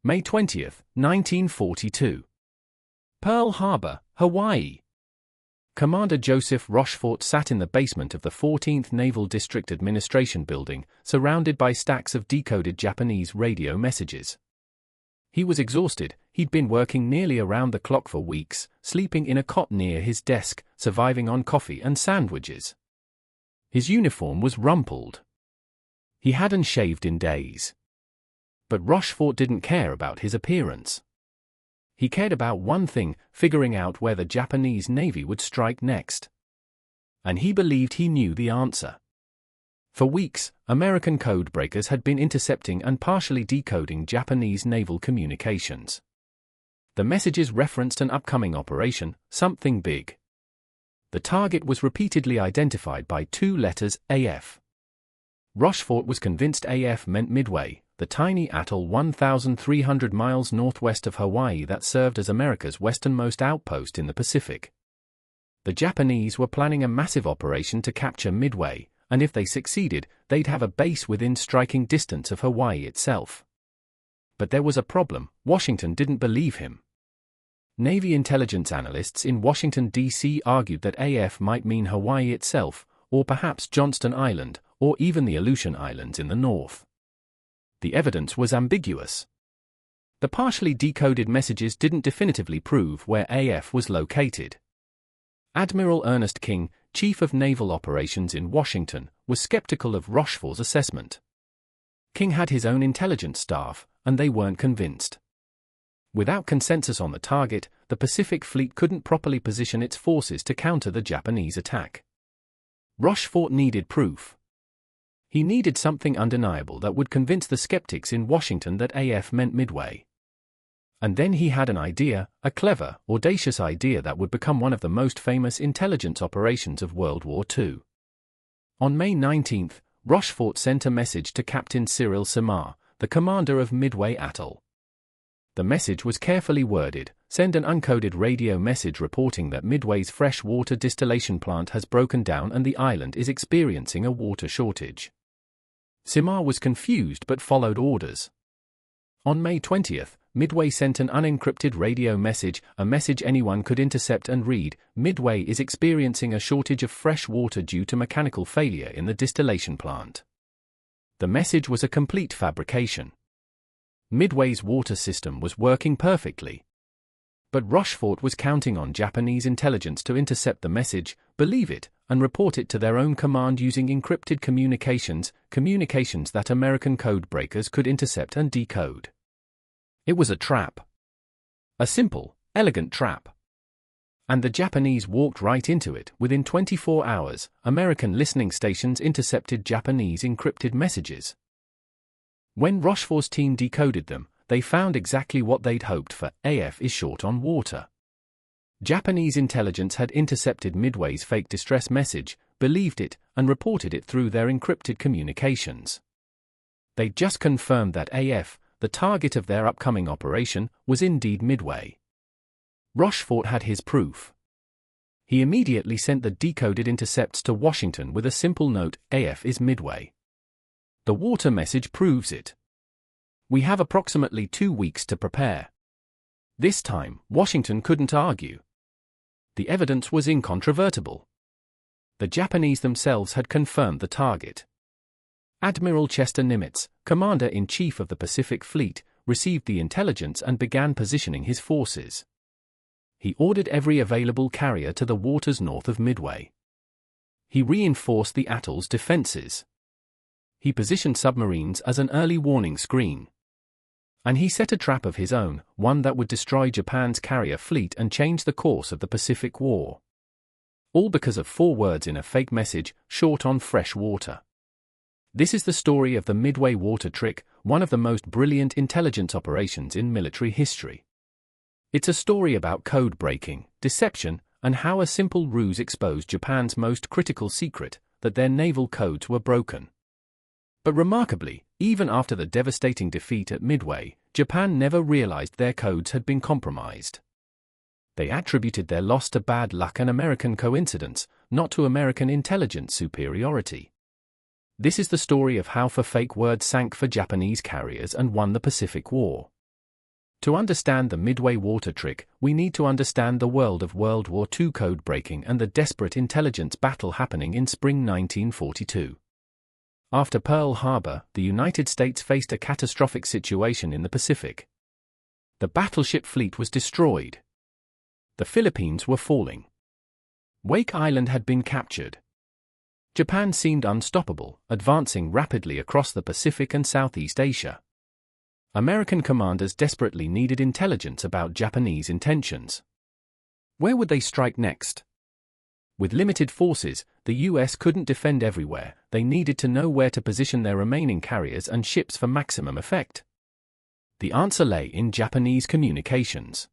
May 20, 1942. Pearl Harbor, Hawaii. Commander Joseph Rochefort sat in the basement of the 14th Naval District Administration Building, surrounded by stacks of decoded Japanese radio messages. He was exhausted. He'd been working nearly around the clock for weeks, sleeping in a cot near his desk, surviving on coffee and sandwiches. His uniform was rumpled. He hadn't shaved in days. But Rochefort didn't care about his appearance. He cared about one thing: figuring out where the Japanese Navy would strike next. And he believed he knew the answer. For weeks, American codebreakers had been intercepting and partially decoding Japanese naval communications. The messages referenced an upcoming operation, something big. The target was repeatedly identified by two letters, AF. Rochefort was convinced AF meant Midway, the tiny atoll 1,300 miles northwest of Hawaii that served as America's westernmost outpost in the Pacific. The Japanese were planning a massive operation to capture Midway, and if they succeeded, they'd have a base within striking distance of Hawaii itself. But there was a problem: Washington didn't believe him. Navy intelligence analysts in Washington, D.C. argued that AF might mean Hawaii itself, or perhaps Johnston Island, or even the Aleutian Islands in the north. The evidence was ambiguous. The partially decoded messages didn't definitively prove where AF was located. Admiral Ernest King, Chief of Naval Operations in Washington, was skeptical of Rochefort's assessment. King had his own intelligence staff, and they weren't convinced. Without consensus on the target, the Pacific Fleet couldn't properly position its forces to counter the Japanese attack. Rochefort needed proof. He needed something undeniable that would convince the skeptics in Washington that AF meant Midway. And then he had an idea, a clever, audacious idea that would become one of the most famous intelligence operations of World War II. On May 19, Rochefort sent a message to Captain Cyril Simard, the commander of Midway Atoll. The message was carefully worded: send an uncoded radio message reporting that Midway's freshwater distillation plant has broken down and the island is experiencing a water shortage. Simard was confused but followed orders. On May 20, Midway sent an unencrypted radio message, a message anyone could intercept and read: Midway is experiencing a shortage of fresh water due to mechanical failure in the distillation plant. The message was a complete fabrication. Midway's water system was working perfectly. But Rochefort was counting on Japanese intelligence to intercept the message, believe it, and report it to their own command using encrypted communications that American codebreakers could intercept and decode. It was a trap. A simple, elegant trap. And the Japanese walked right into it. Within 24 hours, American listening stations intercepted Japanese encrypted messages. When Rochefort's team decoded them, they found exactly what they'd hoped for: AF is short on water. Japanese intelligence had intercepted Midway's fake distress message, believed it, and reported it through their encrypted communications. They'd just confirmed that AF, the target of their upcoming operation, was indeed Midway. Rochefort had his proof. He immediately sent the decoded intercepts to Washington with a simple note: AF is Midway. The water message proves it. We have approximately 2 weeks to prepare. This time, Washington couldn't argue. The evidence was incontrovertible. The Japanese themselves had confirmed the target. Admiral Chester Nimitz, Commander-in-Chief of the Pacific Fleet, received the intelligence and began positioning his forces. He ordered every available carrier to the waters north of Midway. He reinforced the atoll's defenses. He positioned submarines as an early warning screen. And he set a trap of his own, one that would destroy Japan's carrier fleet and change the course of the Pacific War. All because of 4 words in a fake message: short on fresh water. This is the story of the Midway water trick, one of the most brilliant intelligence operations in military history. It's a story about code breaking, deception, and how a simple ruse exposed Japan's most critical secret, that their naval codes were broken. But remarkably, even after the devastating defeat at Midway, Japan never realized their codes had been compromised. They attributed their loss to bad luck and American coincidence, not to American intelligence superiority. This is the story of how fake words sank for Japanese carriers and won the Pacific War. To understand the Midway water trick, we need to understand the world of World War II code breaking and the desperate intelligence battle happening in spring 1942. After Pearl Harbor, the United States faced a catastrophic situation in the Pacific. The battleship fleet was destroyed. The Philippines were falling. Wake Island had been captured. Japan seemed unstoppable, advancing rapidly across the Pacific and Southeast Asia. American commanders desperately needed intelligence about Japanese intentions. Where would they strike next? With limited forces, the US couldn't defend everywhere. They needed to know where to position their remaining carriers and ships for maximum effect. The answer lay in Japanese communications.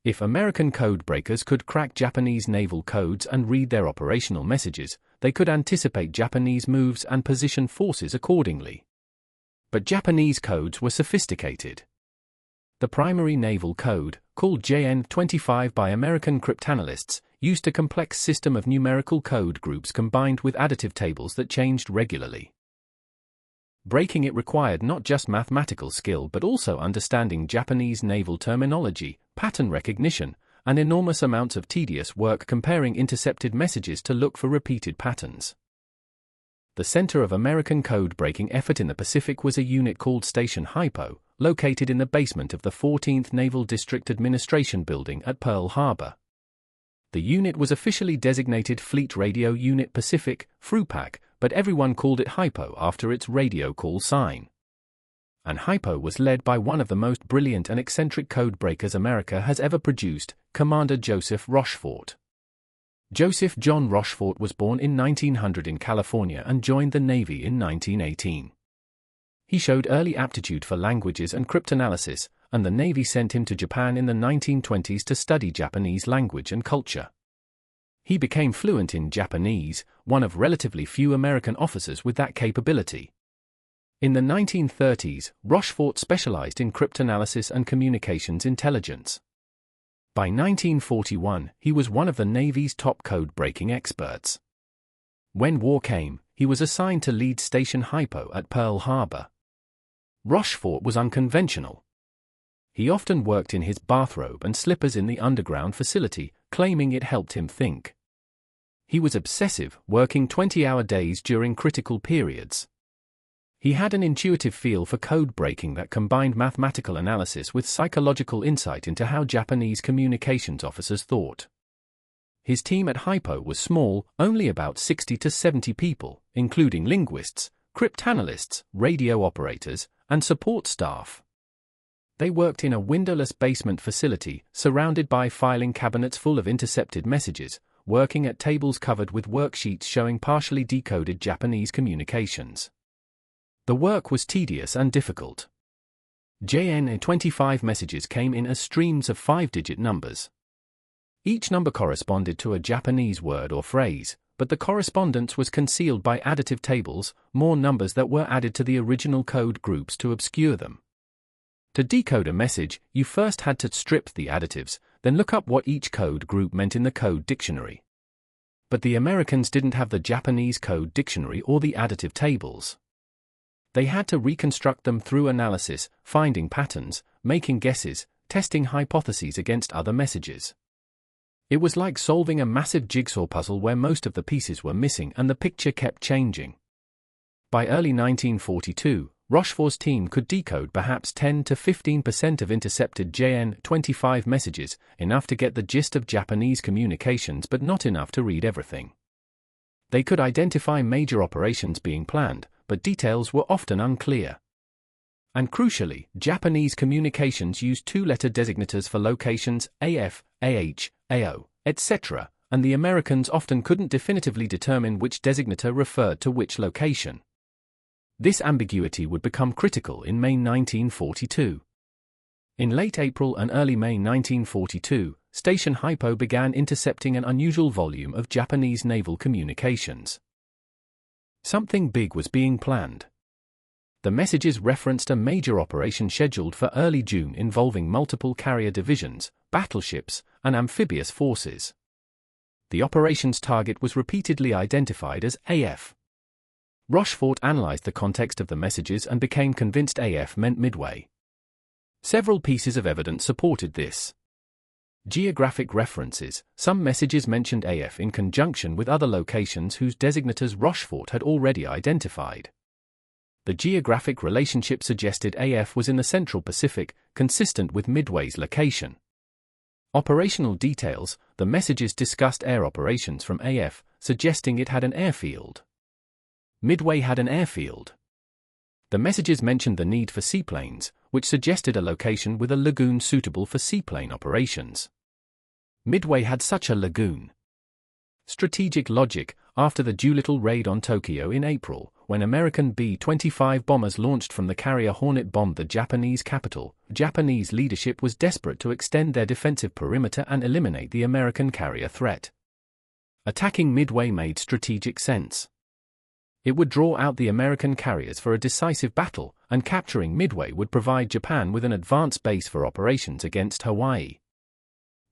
If American codebreakers could crack Japanese naval codes and read their operational messages, they could anticipate Japanese moves and position forces accordingly. But Japanese codes were sophisticated. The primary naval code, called JN-25 by American cryptanalysts, used a complex system of numerical code groups combined with additive tables that changed regularly. Breaking it required not just mathematical skill but also understanding Japanese naval terminology, pattern recognition, and enormous amounts of tedious work comparing intercepted messages to look for repeated patterns. The center of American code-breaking effort in the Pacific was a unit called Station Hypo, located in the basement of the 14th Naval District Administration Building at Pearl Harbor. The unit was officially designated Fleet Radio Unit Pacific, FRUPAC, but everyone called it Hypo after its radio call sign. And Hypo was led by one of the most brilliant and eccentric code-breakers America has ever produced, Commander Joseph Rochefort. Joseph John Rochefort was born in 1900 in California and joined the Navy in 1918. He showed early aptitude for languages and cryptanalysis, and the Navy sent him to Japan in the 1920s to study Japanese language and culture. He became fluent in Japanese, one of relatively few American officers with that capability. In the 1930s, Rochefort specialized in cryptanalysis and communications intelligence. By 1941, he was one of the Navy's top code-breaking experts. When war came, he was assigned to lead Station Hypo at Pearl Harbor. Rochefort was unconventional. He often worked in his bathrobe and slippers in the underground facility, claiming it helped him think. He was obsessive, working 20-hour days during critical periods. He had an intuitive feel for code breaking that combined mathematical analysis with psychological insight into how Japanese communications officers thought. His team at Hypo was small, only about 60 to 70 people, including linguists, cryptanalysts, radio operators, and support staff. They worked in a windowless basement facility, surrounded by filing cabinets full of intercepted messages, working at tables covered with worksheets showing partially decoded Japanese communications. The work was tedious and difficult. JN-25 messages came in as streams of 5-digit numbers. Each number corresponded to a Japanese word or phrase, but the correspondence was concealed by additive tables, more numbers that were added to the original code groups to obscure them. To decode a message, you first had to strip the additives, then look up what each code group meant in the code dictionary. But the Americans didn't have the Japanese code dictionary or the additive tables. They had to reconstruct them through analysis, finding patterns, making guesses, testing hypotheses against other messages. It was like solving a massive jigsaw puzzle where most of the pieces were missing and the picture kept changing. By early 1942, Rochefort's team could decode perhaps 10 to 15% of intercepted JN-25 messages, enough to get the gist of Japanese communications but not enough to read everything. They could identify major operations being planned, but details were often unclear. And crucially, Japanese communications used two-letter designators for locations AF, AH, AO, etc., and the Americans often couldn't definitively determine which designator referred to which location. This ambiguity would become critical in May 1942. In late April and early May 1942, Station Hypo began intercepting an unusual volume of Japanese naval communications. Something big was being planned. The messages referenced a major operation scheduled for early June involving multiple carrier divisions, battleships, and amphibious forces. The operation's target was repeatedly identified as AF. Rochefort analyzed the context of the messages and became convinced AF meant Midway. Several pieces of evidence supported this. Geographic references. Some messages mentioned AF in conjunction with other locations whose designators Rochefort had already identified. The geographic relationship suggested AF was in the Central Pacific, consistent with Midway's location. Operational details. The messages discussed air operations from AF, suggesting it had an airfield. Midway had an airfield. The messages mentioned the need for seaplanes, which suggested a location with a lagoon suitable for seaplane operations. Midway had such a lagoon. Strategic logic. After the Doolittle raid on Tokyo in April, when American B-25 bombers launched from the carrier Hornet bombed the Japanese capital, Japanese leadership was desperate to extend their defensive perimeter and eliminate the American carrier threat. Attacking Midway made strategic sense. It would draw out the American carriers for a decisive battle, and capturing Midway would provide Japan with an advance base for operations against Hawaii.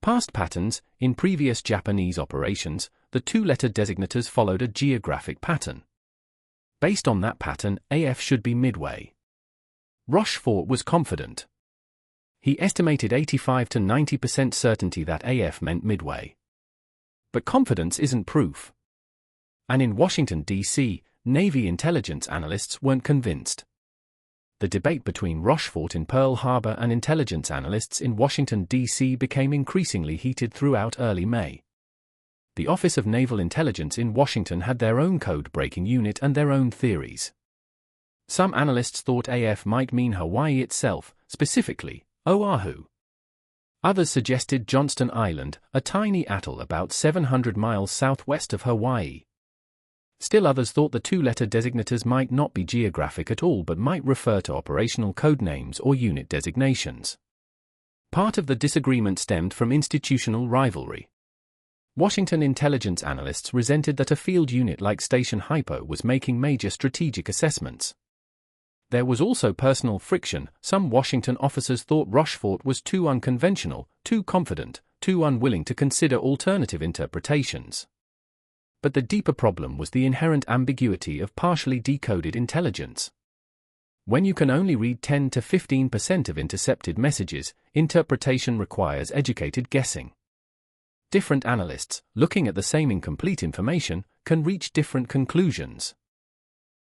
Past patterns. In previous Japanese operations, the two-letter designators followed a geographic pattern. Based on that pattern, AF should be Midway. Rochefort was confident. He estimated 85 to 90% certainty that AF meant Midway. But confidence isn't proof. And in Washington, D.C., Navy intelligence analysts weren't convinced. The debate between Rochefort in Pearl Harbor and intelligence analysts in Washington, D.C. became increasingly heated throughout early May. The Office of Naval Intelligence in Washington had their own code-breaking unit and their own theories. Some analysts thought AF might mean Hawaii itself, specifically, Oahu. Others suggested Johnston Island, a tiny atoll about 700 miles southwest of Hawaii. Still others thought the two-letter designators might not be geographic at all but might refer to operational code names or unit designations. Part of the disagreement stemmed from institutional rivalry. Washington intelligence analysts resented that a field unit like Station Hypo was making major strategic assessments. There was also personal friction. Some Washington officers thought Rochefort was too unconventional, too confident, too unwilling to consider alternative interpretations. But the deeper problem was the inherent ambiguity of partially decoded intelligence. When you can only read 10 to 15% of intercepted messages, interpretation requires educated guessing. Different analysts, looking at the same incomplete information, can reach different conclusions.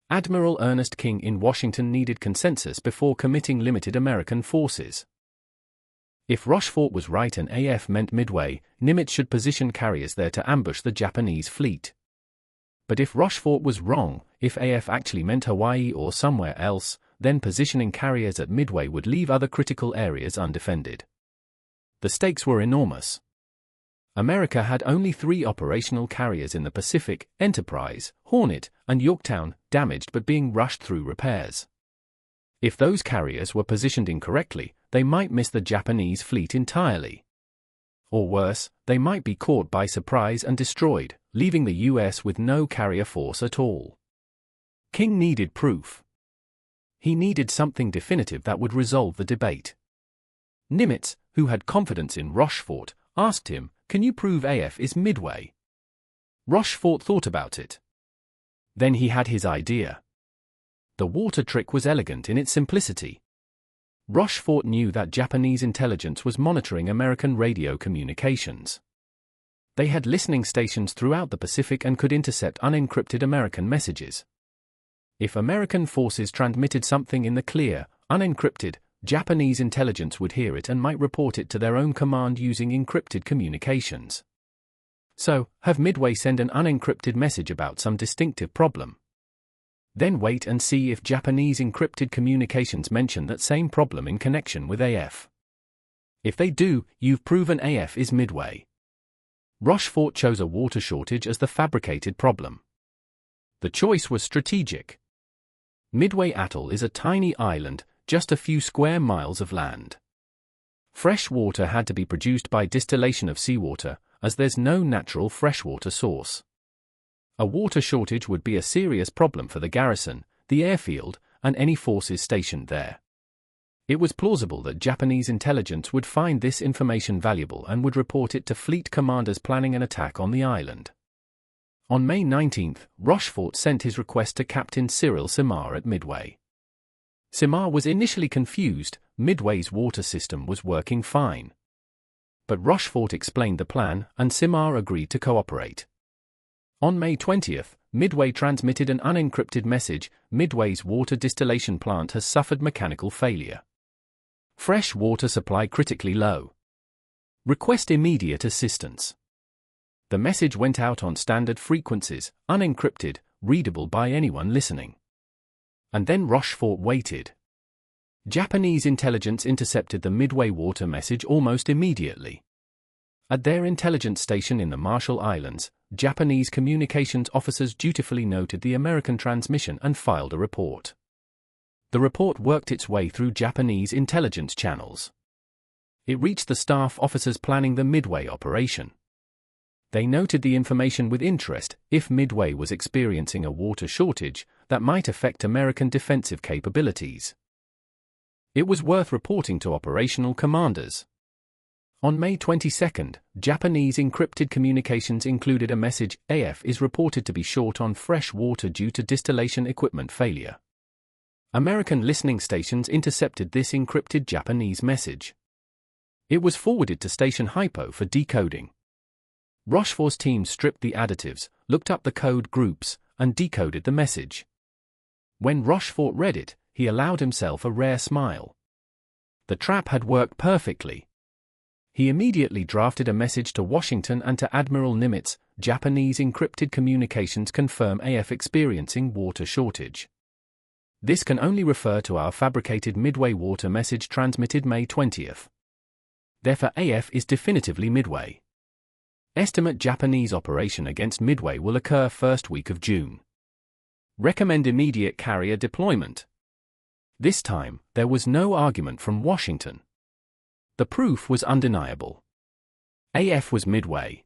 Admiral Ernest King in Washington needed consensus before committing limited American forces. If Rochefort was right and AF meant Midway, Nimitz should position carriers there to ambush the Japanese fleet. But if Rochefort was wrong, if AF actually meant Hawaii or somewhere else, then positioning carriers at Midway would leave other critical areas undefended. The stakes were enormous. America had only 3 operational carriers in the Pacific: Enterprise, Hornet, and Yorktown, damaged but being rushed through repairs. If those carriers were positioned incorrectly, they might miss the Japanese fleet entirely. Or worse, they might be caught by surprise and destroyed, leaving the US with no carrier force at all. King needed proof. He needed something definitive that would resolve the debate. Nimitz, who had confidence in Rochefort, asked him, "Can you prove AF is Midway?" Rochefort thought about it. Then he had his idea. The water trick was elegant in its simplicity. Rochefort knew that Japanese intelligence was monitoring American radio communications. They had listening stations throughout the Pacific and could intercept unencrypted American messages. If American forces transmitted something in the clear, unencrypted, Japanese intelligence would hear it and might report it to their own command using encrypted communications. So, have Midway send an unencrypted message about some distinctive problem. Then wait and see if Japanese encrypted communications mention that same problem in connection with AF. If they do, you've proven AF is Midway. Rochefort chose a water shortage as the fabricated problem. The choice was strategic. Midway Atoll is a tiny island, just a few square miles of land. Fresh water had to be produced by distillation of seawater, as there's no natural freshwater source. A water shortage would be a serious problem for the garrison, the airfield, and any forces stationed there. It was plausible that Japanese intelligence would find this information valuable and would report it to fleet commanders planning an attack on the island. On May 19, Rochefort sent his request to Captain Cyril Simard at Midway. Simard was initially confused, Midway's water system was working fine. But Rochefort explained the plan, and Simard agreed to cooperate. On May 20, Midway transmitted an unencrypted message: Midway's water distillation plant has suffered mechanical failure. Fresh water supply critically low. Request immediate assistance. The message went out on standard frequencies, unencrypted, readable by anyone listening. And then Rochefort waited. Japanese intelligence intercepted the Midway water message almost immediately. At their intelligence station in the Marshall Islands, Japanese communications officers dutifully noted the American transmission and filed a report. The report worked its way through Japanese intelligence channels. It reached the staff officers planning the Midway operation. They noted the information with interest. If Midway was experiencing a water shortage, that might affect American defensive capabilities. It was worth reporting to operational commanders. On May 22, Japanese encrypted communications included a message: AF is reported to be short on fresh water due to distillation equipment failure. American listening stations intercepted this encrypted Japanese message. It was forwarded to Station Hypo for decoding. Rochefort's team stripped the additives, looked up the code groups, and decoded the message. When Rochefort read it, he allowed himself a rare smile. The trap had worked perfectly. He immediately drafted a message to Washington and to Admiral Nimitz: Japanese encrypted communications confirm AF experiencing water shortage. This can only refer to our fabricated Midway water message transmitted May 20. Therefore AF is definitively Midway. Estimate Japanese operation against Midway will occur first week of June. Recommend immediate carrier deployment. This time, there was no argument from Washington. The proof was undeniable. AF was Midway.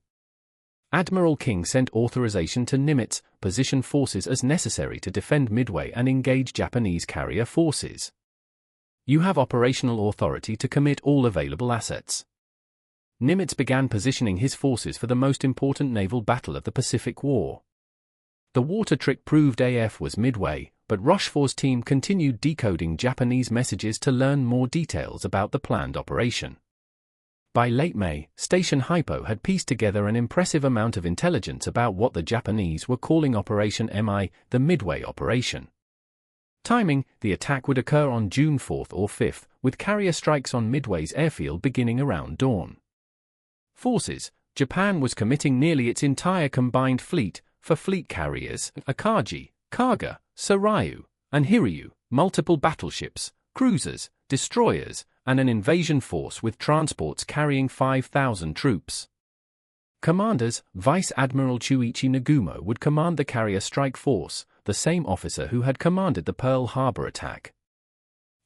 Admiral King sent authorization to Nimitz: position forces as necessary to defend Midway and engage Japanese carrier forces. You have operational authority to commit all available assets. Nimitz began positioning his forces for the most important naval battle of the Pacific War. The water trick proved AF was Midway, but Rochefort's team continued decoding Japanese messages to learn more details about the planned operation. By late May, Station Hypo had pieced together an impressive amount of intelligence about what the Japanese were calling Operation MI, the Midway operation. Timing: the attack would occur on June 4 or 5, with carrier strikes on Midway's airfield beginning around dawn. Forces: Japan was committing nearly its entire combined fleet, for fleet carriers, Akagi, Kaga, Soryu, and Hiryu, multiple battleships, cruisers, destroyers, and an invasion force with transports carrying 5,000 troops. Commanders: Vice Admiral Chuichi Nagumo would command the carrier strike force, the same officer who had commanded the Pearl Harbor attack.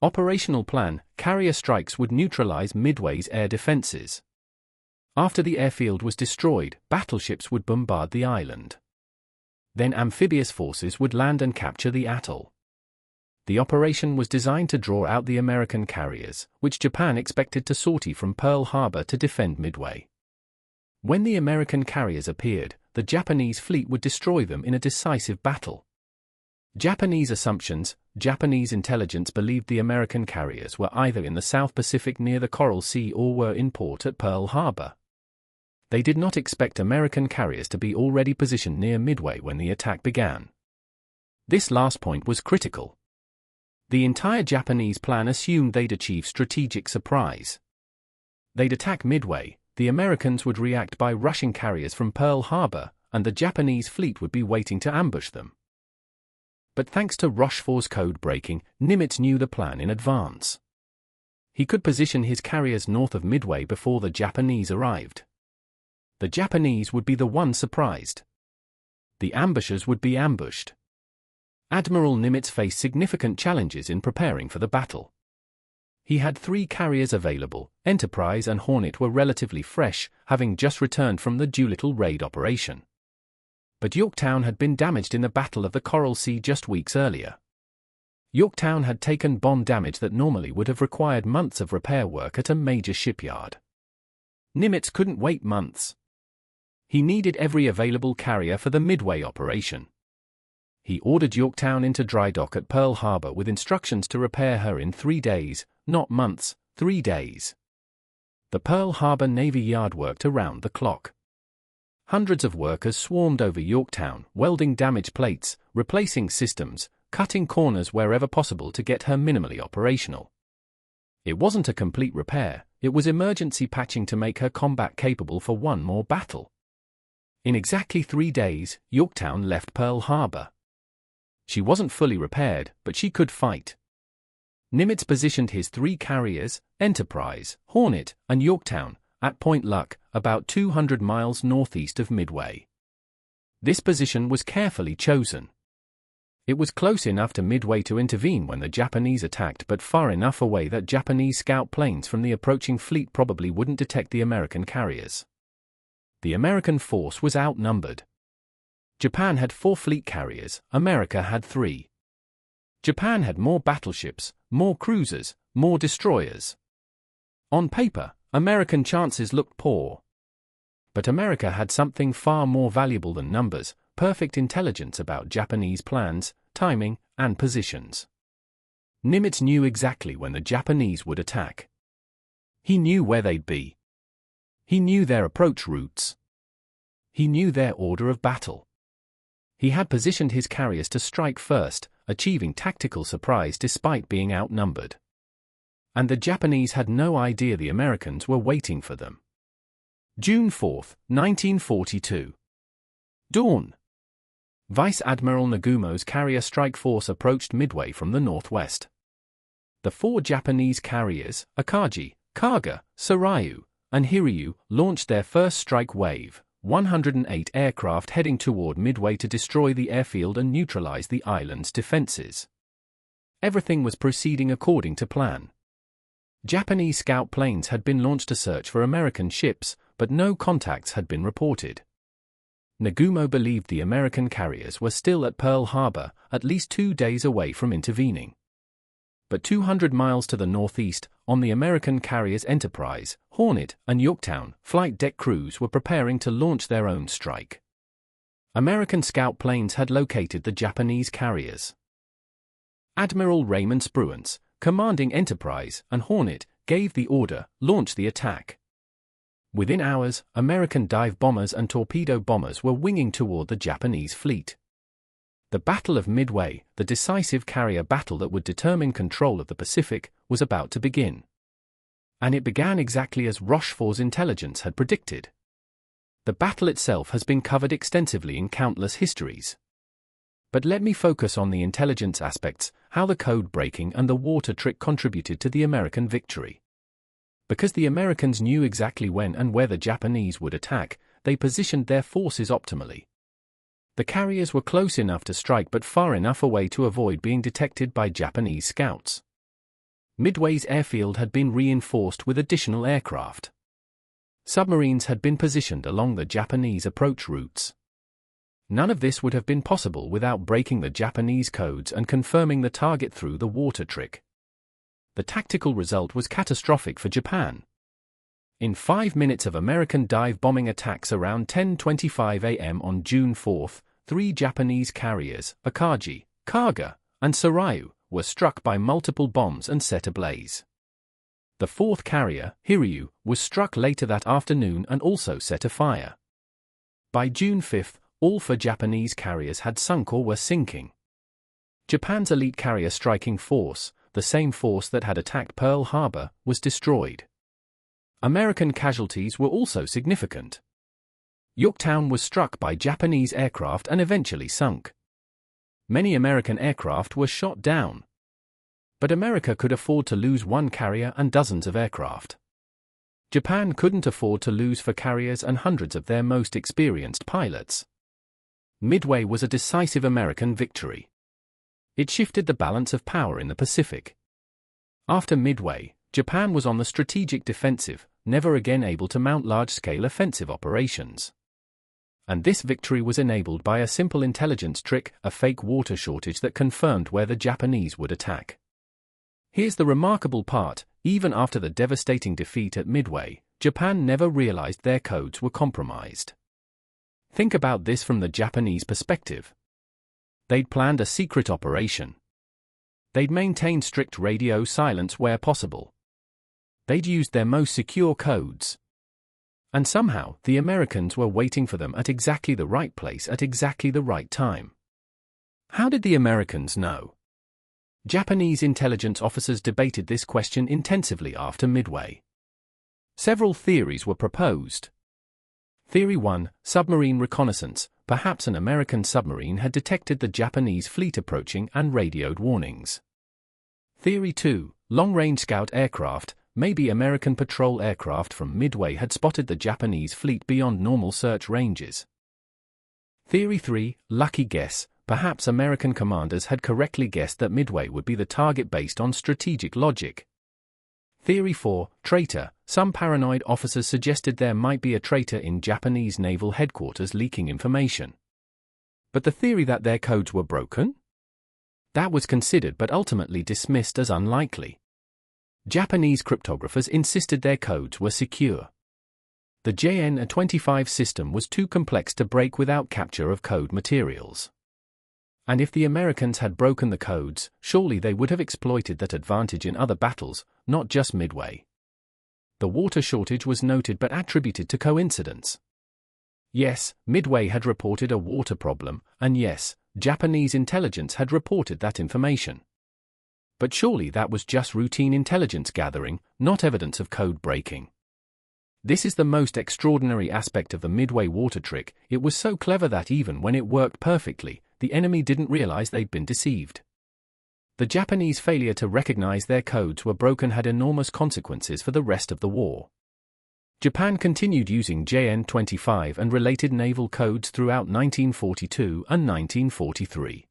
Operational plan: carrier strikes would neutralize Midway's air defenses. After the airfield was destroyed, battleships would bombard the island. Then amphibious forces would land and capture the atoll. The operation was designed to draw out the American carriers, which Japan expected to sortie from Pearl Harbor to defend Midway. When the American carriers appeared, the Japanese fleet would destroy them in a decisive battle. Japanese assumptions: Japanese intelligence believed the American carriers were either in the South Pacific near the Coral Sea or were in port at Pearl Harbor. They did not expect American carriers to be already positioned near Midway when the attack began. This last point was critical. The entire Japanese plan assumed they'd achieve strategic surprise. They'd attack Midway, the Americans would react by rushing carriers from Pearl Harbor, and the Japanese fleet would be waiting to ambush them. But thanks to Rochefort's code breaking, Nimitz knew the plan in advance. He could position his carriers north of Midway before the Japanese arrived. The Japanese would be the ones surprised. The ambushers would be ambushed. Admiral Nimitz faced significant challenges in preparing for the battle. He had 3 carriers available. Enterprise and Hornet were relatively fresh, having just returned from the Doolittle raid operation. But Yorktown had been damaged in the Battle of the Coral Sea just weeks earlier. Yorktown had taken bomb damage that normally would have required months of repair work at a major shipyard. Nimitz couldn't wait months. He needed every available carrier for the Midway operation. He ordered Yorktown into dry dock at Pearl Harbor with instructions to repair her in 3 days, not months, 3 days. The Pearl Harbor Navy Yard worked around the clock. Hundreds of workers swarmed over Yorktown, welding damaged plates, replacing systems, cutting corners wherever possible to get her minimally operational. It wasn't a complete repair, it was emergency patching to make her combat capable for one more battle. In exactly 3 days, Yorktown left Pearl Harbor. She wasn't fully repaired, but she could fight. Nimitz positioned his 3 carriers, Enterprise, Hornet, and Yorktown, at Point Luck, about 200 miles northeast of Midway. This position was carefully chosen. It was close enough to Midway to intervene when the Japanese attacked, but far enough away that Japanese scout planes from the approaching fleet probably wouldn't detect the American carriers. The American force was outnumbered. Japan had 4 fleet carriers, America had 3. Japan had more battleships, more cruisers, more destroyers. On paper, American chances looked poor. But America had something far more valuable than numbers: perfect intelligence about Japanese plans, timing, and positions. Nimitz knew exactly when the Japanese would attack. He knew where they'd be. He knew their approach routes. He knew their order of battle. He had positioned his carriers to strike first, achieving tactical surprise despite being outnumbered. And the Japanese had no idea the Americans were waiting for them. June 4, 1942. Dawn. Vice Admiral Nagumo's carrier strike force approached Midway from the northwest. The 4 Japanese carriers, Akagi, Kaga, Soryu, and Hiryu, launched their first strike wave, 108 aircraft heading toward Midway to destroy the airfield and neutralize the island's defenses. Everything was proceeding according to plan. Japanese scout planes had been launched to search for American ships, but no contacts had been reported. Nagumo believed the American carriers were still at Pearl Harbor, at least 2 days away from intervening. But 200 miles to the northeast, on the American carriers Enterprise, Hornet, and Yorktown, flight deck crews were preparing to launch their own strike. American scout planes had located the Japanese carriers. Admiral Raymond Spruance, commanding Enterprise and Hornet, gave the order, "Launch the attack." Within hours, American dive bombers and torpedo bombers were winging toward the Japanese fleet. The Battle of Midway, the decisive carrier battle that would determine control of the Pacific, was about to begin. And it began exactly as Rochefort's intelligence had predicted. The battle itself has been covered extensively in countless histories. But let me focus on the intelligence aspects, how the code breaking and the water trick contributed to the American victory. Because the Americans knew exactly when and where the Japanese would attack, they positioned their forces optimally. The carriers were close enough to strike but far enough away to avoid being detected by Japanese scouts. Midway's airfield had been reinforced with additional aircraft. Submarines had been positioned along the Japanese approach routes. None of this would have been possible without breaking the Japanese codes and confirming the target through the water trick. The tactical result was catastrophic for Japan. In 5 minutes of American dive bombing attacks around 10:25 a.m. on June 4, 3 Japanese carriers, Akagi, Kaga, and Soryu, were struck by multiple bombs and set ablaze. The 4th carrier, Hiryu, was struck later that afternoon and also set afire. By June 5, all 4 Japanese carriers had sunk or were sinking. Japan's elite carrier striking force, the same force that had attacked Pearl Harbor, was destroyed. American casualties were also significant. Yorktown was struck by Japanese aircraft and eventually sunk. Many American aircraft were shot down. But America could afford to lose 1 carrier and dozens of aircraft. Japan couldn't afford to lose 4 carriers and hundreds of their most experienced pilots. Midway was a decisive American victory. It shifted the balance of power in the Pacific. After Midway, Japan was on the strategic defensive, never again able to mount large-scale offensive operations. And this victory was enabled by a simple intelligence trick, a fake water shortage that confirmed where the Japanese would attack. Here's the remarkable part: even after the devastating defeat at Midway, Japan never realized their codes were compromised. Think about this from the Japanese perspective. They'd planned a secret operation. They'd maintained strict radio silence where possible. They'd used their most secure codes. And somehow, the Americans were waiting for them at exactly the right place at exactly the right time. How did the Americans know? Japanese intelligence officers debated this question intensively after Midway. Several theories were proposed. Theory 1, submarine reconnaissance. Perhaps an American submarine had detected the Japanese fleet approaching and radioed warnings. Theory 2, long-range scout aircraft. Maybe American patrol aircraft from Midway had spotted the Japanese fleet beyond normal search ranges. Theory 3, lucky guess. Perhaps American commanders had correctly guessed that Midway would be the target based on strategic logic. Theory 4, traitor. Some paranoid officers suggested there might be a traitor in Japanese naval headquarters leaking information. But the theory that their codes were broken? That was considered but ultimately dismissed as unlikely. Japanese cryptographers insisted their codes were secure. The JN-25 system was too complex to break without capture of code materials. And if the Americans had broken the codes, surely they would have exploited that advantage in other battles, not just Midway. The water shortage was noted but attributed to coincidence. Yes, Midway had reported a water problem, and yes, Japanese intelligence had reported that information. But surely that was just routine intelligence gathering, not evidence of code breaking. This is the most extraordinary aspect of the Midway water trick. It was so clever that even when it worked perfectly, the enemy didn't realize they'd been deceived. The Japanese failure to recognize their codes were broken had enormous consequences for the rest of the war. Japan continued using JN-25 and related naval codes throughout 1942 and 1943.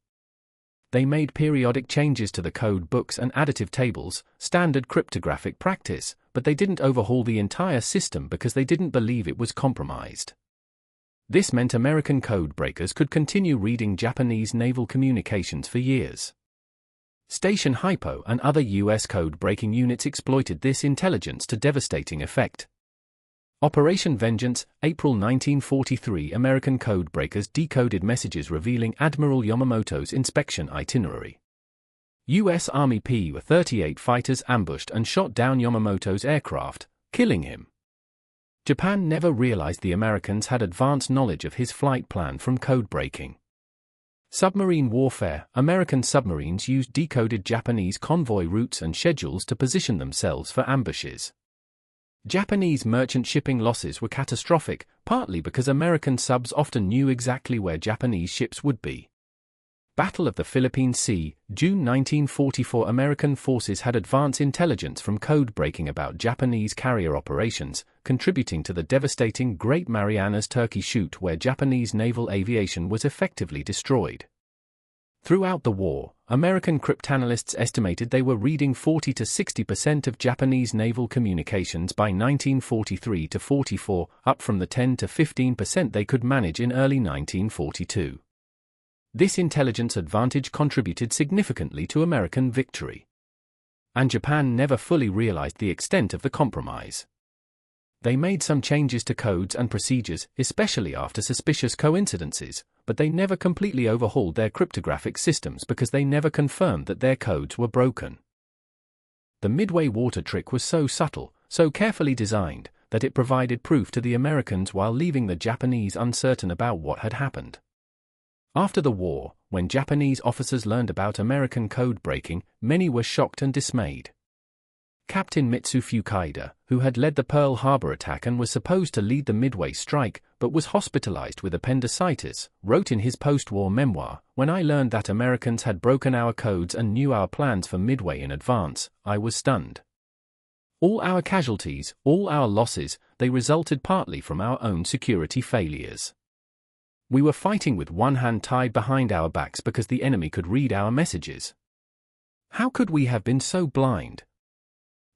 They made periodic changes to the code books and additive tables, standard cryptographic practice, but they didn't overhaul the entire system because they didn't believe it was compromised. This meant American code breakers could continue reading Japanese naval communications for years. Station Hypo and other U.S. code-breaking units exploited this intelligence to devastating effect. Operation Vengeance, April 1943. American codebreakers decoded messages revealing Admiral Yamamoto's inspection itinerary. U.S. Army P-38 fighters ambushed and shot down Yamamoto's aircraft, killing him. Japan never realized the Americans had advanced knowledge of his flight plan from codebreaking. Submarine warfare. American submarines used decoded Japanese convoy routes and schedules to position themselves for ambushes. Japanese merchant shipping losses were catastrophic, partly because American subs often knew exactly where Japanese ships would be. Battle of the Philippine Sea, June 1944. American forces had advance intelligence from code breaking about Japanese carrier operations, contributing to the devastating Great Marianas Turkey Shoot where Japanese naval aviation was effectively destroyed. Throughout the war, American cryptanalysts estimated they were reading 40 to 60% of Japanese naval communications by 1943 to 44, up from the 10 to 15% they could manage in early 1942. This intelligence advantage contributed significantly to American victory. And Japan never fully realized the extent of the compromise. They made some changes to codes and procedures, especially after suspicious coincidences, but they never completely overhauled their cryptographic systems because they never confirmed that their codes were broken. The Midway water trick was so subtle, so carefully designed, that it provided proof to the Americans while leaving the Japanese uncertain about what had happened. After the war, when Japanese officers learned about American code breaking, many were shocked and dismayed. Captain Mitsu Fukaida, who had led the Pearl Harbor attack and was supposed to lead the Midway strike, but was hospitalized with appendicitis, wrote in his post-war memoir, "When I learned that Americans had broken our codes and knew our plans for Midway in advance, I was stunned. All our casualties, all our losses, they resulted partly from our own security failures. We were fighting with one hand tied behind our backs because the enemy could read our messages. How could we have been so blind?"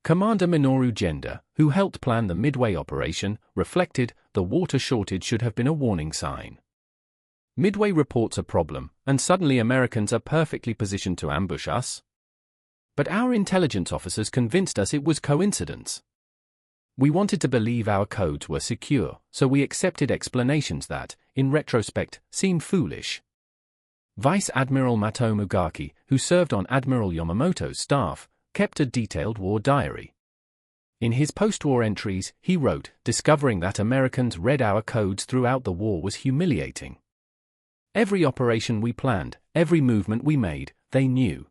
Commander Minoru Genda, who helped plan the Midway operation, reflected, "The water shortage should have been a warning sign. Midway reports a problem, and suddenly Americans are perfectly positioned to ambush us. But our intelligence officers convinced us it was coincidence. We wanted to believe our codes were secure, so we accepted explanations that, in retrospect, seem foolish. Vice Admiral Matomu Gaki, who served on Admiral Yamamoto's staff, kept a detailed war diary. In his post-war entries, he wrote, "Discovering that Americans read our codes throughout the war was humiliating. Every operation we planned, every movement we made, they knew.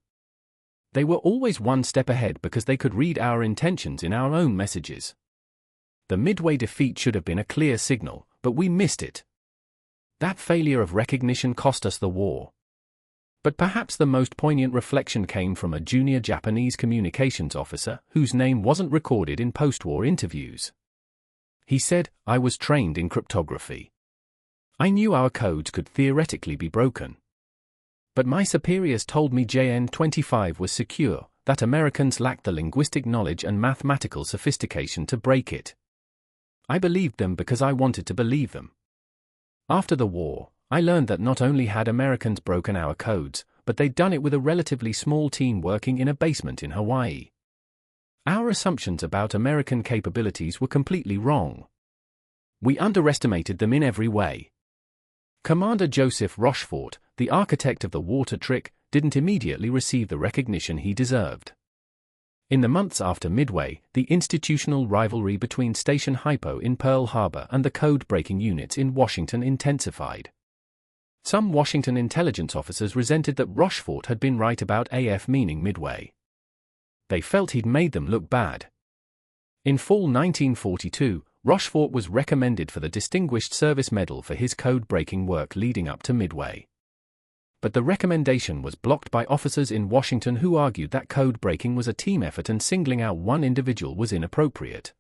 They were always one step ahead because they could read our intentions in our own messages. The Midway defeat should have been a clear signal, but we missed it. That failure of recognition cost us the war." But perhaps the most poignant reflection came from a junior Japanese communications officer whose name wasn't recorded in post-war interviews. He said, "I was trained in cryptography. I knew our codes could theoretically be broken. But my superiors told me JN-25 was secure, that Americans lacked the linguistic knowledge and mathematical sophistication to break it. I believed them because I wanted to believe them. After the war, I learned that not only had Americans broken our codes, but they'd done it with a relatively small team working in a basement in Hawaii. Our assumptions about American capabilities were completely wrong. We underestimated them in every way." Commander Joseph Rochefort, the architect of the water trick, didn't immediately receive the recognition he deserved. In the months after Midway, the institutional rivalry between Station Hypo in Pearl Harbor and the code-breaking units in Washington intensified. Some Washington intelligence officers resented that Rochefort had been right about AF meaning Midway. They felt he'd made them look bad. In fall 1942, Rochefort was recommended for the Distinguished Service Medal for his code-breaking work leading up to Midway. But the recommendation was blocked by officers in Washington who argued that code-breaking was a team effort and singling out one individual was inappropriate.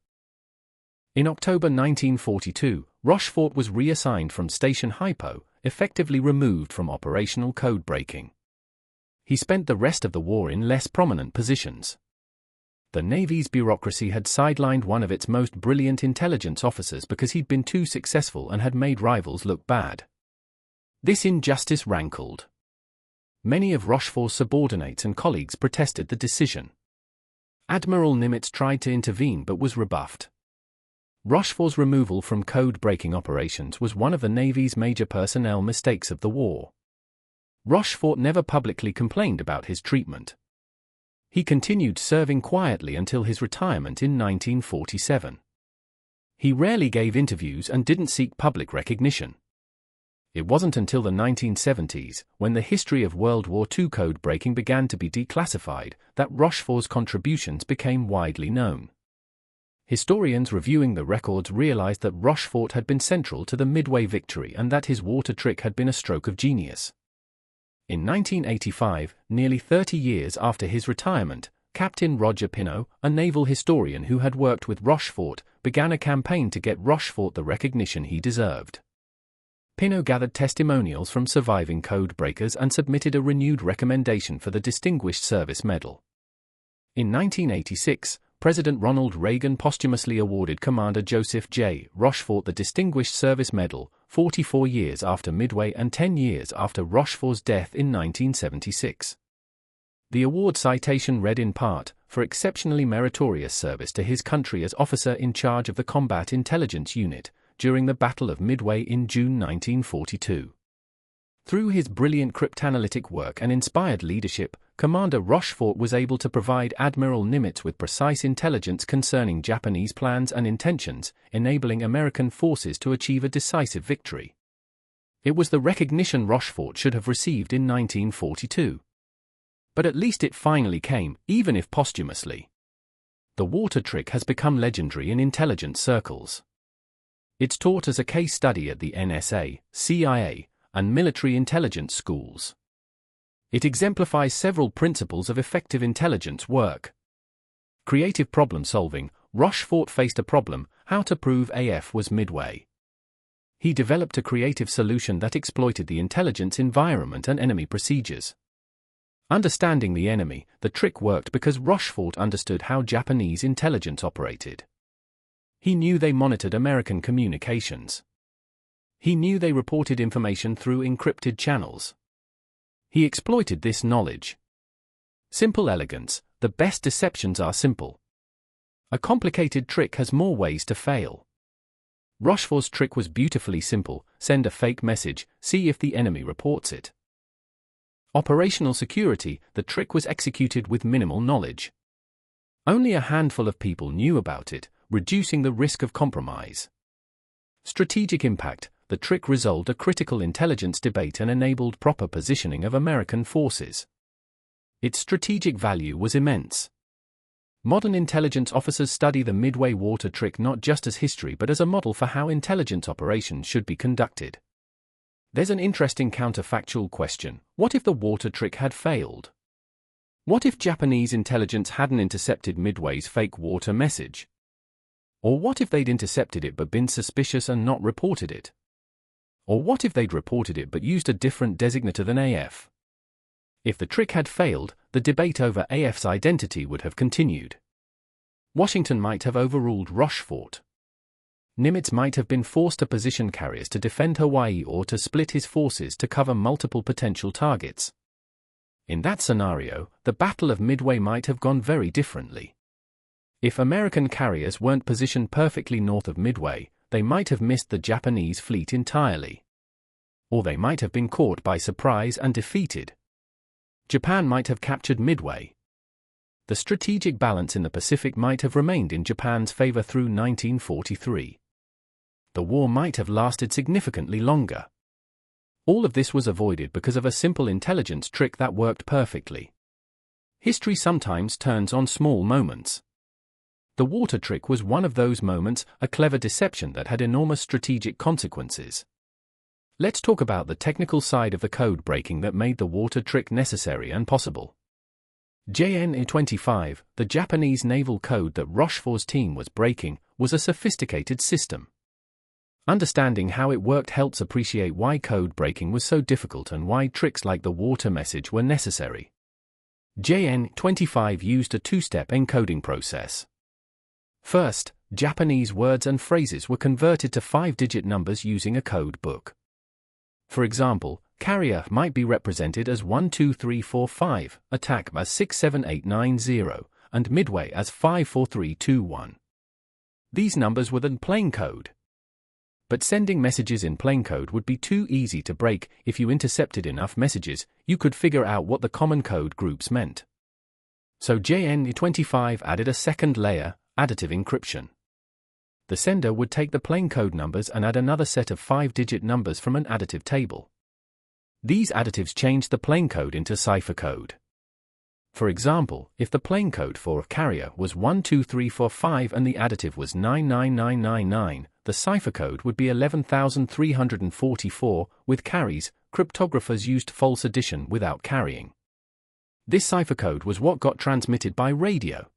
In October 1942, Rochefort was reassigned from Station Hypo, effectively removed from operational code-breaking. He spent the rest of the war in less prominent positions. The Navy's bureaucracy had sidelined one of its most brilliant intelligence officers because he'd been too successful and had made rivals look bad. This injustice rankled. Many of Rochefort's subordinates and colleagues protested the decision. Admiral Nimitz tried to intervene but was rebuffed. Rochefort's removal from code-breaking operations was one of the Navy's major personnel mistakes of the war. Rochefort never publicly complained about his treatment. He continued serving quietly until his retirement in 1947. He rarely gave interviews and didn't seek public recognition. It wasn't until the 1970s, when the history of World War II code-breaking began to be declassified, that Rochefort's contributions became widely known. Historians reviewing the records realized that Rochefort had been central to the Midway victory and that his water trick had been a stroke of genius. In 1985, nearly 30 years after his retirement, Captain Roger Pinot, a naval historian who had worked with Rochefort, began a campaign to get Rochefort the recognition he deserved. Pinot gathered testimonials from surviving code breakers and submitted a renewed recommendation for the Distinguished Service Medal. In 1986, President Ronald Reagan posthumously awarded Commander Joseph J. Rochefort the Distinguished Service Medal, 44 years after Midway and 10 years after Rochefort's death in 1976. The award citation read in part, "for exceptionally meritorious service to his country as officer in charge of the Combat Intelligence Unit, during the Battle of Midway in June 1942. Through his brilliant cryptanalytic work and inspired leadership, Commander Rochefort was able to provide Admiral Nimitz with precise intelligence concerning Japanese plans and intentions, enabling American forces to achieve a decisive victory." It was the recognition Rochefort should have received in 1942. But at least it finally came, even if posthumously. The water trick has become legendary in intelligence circles. It's taught as a case study at the NSA, CIA, and military intelligence schools. It exemplifies several principles of effective intelligence work. Creative problem solving. Rochefort faced a problem: how to prove AF was Midway. He developed a creative solution that exploited the intelligence environment and enemy procedures. Understanding the enemy, the trick worked because Rochefort understood how Japanese intelligence operated. He knew they monitored American communications. He knew they reported information through encrypted channels. He exploited this knowledge. Simple elegance. The best deceptions are simple. A complicated trick has more ways to fail. Rochefort's trick was beautifully simple: send a fake message, see if the enemy reports it. Operational security: the trick was executed with minimal knowledge. Only a handful of people knew about it, reducing the risk of compromise. Strategic impact: the trick resolved a critical intelligence debate and enabled proper positioning of American forces. Its strategic value was immense. Modern intelligence officers study the Midway water trick not just as history but as a model for how intelligence operations should be conducted. There's an interesting counterfactual question: what if the water trick had failed? What if Japanese intelligence hadn't intercepted Midway's fake water message? Or what if they'd intercepted it but been suspicious and not reported it? Or what if they'd reported it but used a different designator than AF? If the trick had failed, the debate over AF's identity would have continued. Washington might have overruled Rochefort. Nimitz might have been forced to position carriers to defend Hawaii or to split his forces to cover multiple potential targets. In that scenario, the Battle of Midway might have gone very differently. If American carriers weren't positioned perfectly north of Midway, they might have missed the Japanese fleet entirely. Or they might have been caught by surprise and defeated. Japan might have captured Midway. The strategic balance in the Pacific might have remained in Japan's favor through 1943. The war might have lasted significantly longer. All of this was avoided because of a simple intelligence trick that worked perfectly. History sometimes turns on small moments. The water trick was one of those moments, a clever deception that had enormous strategic consequences. Let's talk about the technical side of the code breaking that made the water trick necessary and possible. JN-25, the Japanese naval code that Rochefort's team was breaking, was a sophisticated system. Understanding how it worked helps appreciate why code breaking was so difficult and why tricks like the water message were necessary. JN-25 used a two-step encoding process. First, Japanese words and phrases were converted to 5-digit numbers using a code book. For example, carrier might be represented as 12345, attack as 67890, and Midway as 54321. These numbers were then plain code. But sending messages in plain code would be too easy to break. If you intercepted enough messages, you could figure out what the common code groups meant. So JN-25 added a second layer, additive encryption. The sender would take the plain code numbers and add another set of 5-digit numbers from an additive table. These additives changed the plain code into cipher code. For example, if the plain code for a carrier was 12345 and the additive was 99999, the cipher code would be 11344. With carries, cryptographers used false addition without carrying. This cipher code was what got transmitted by radio.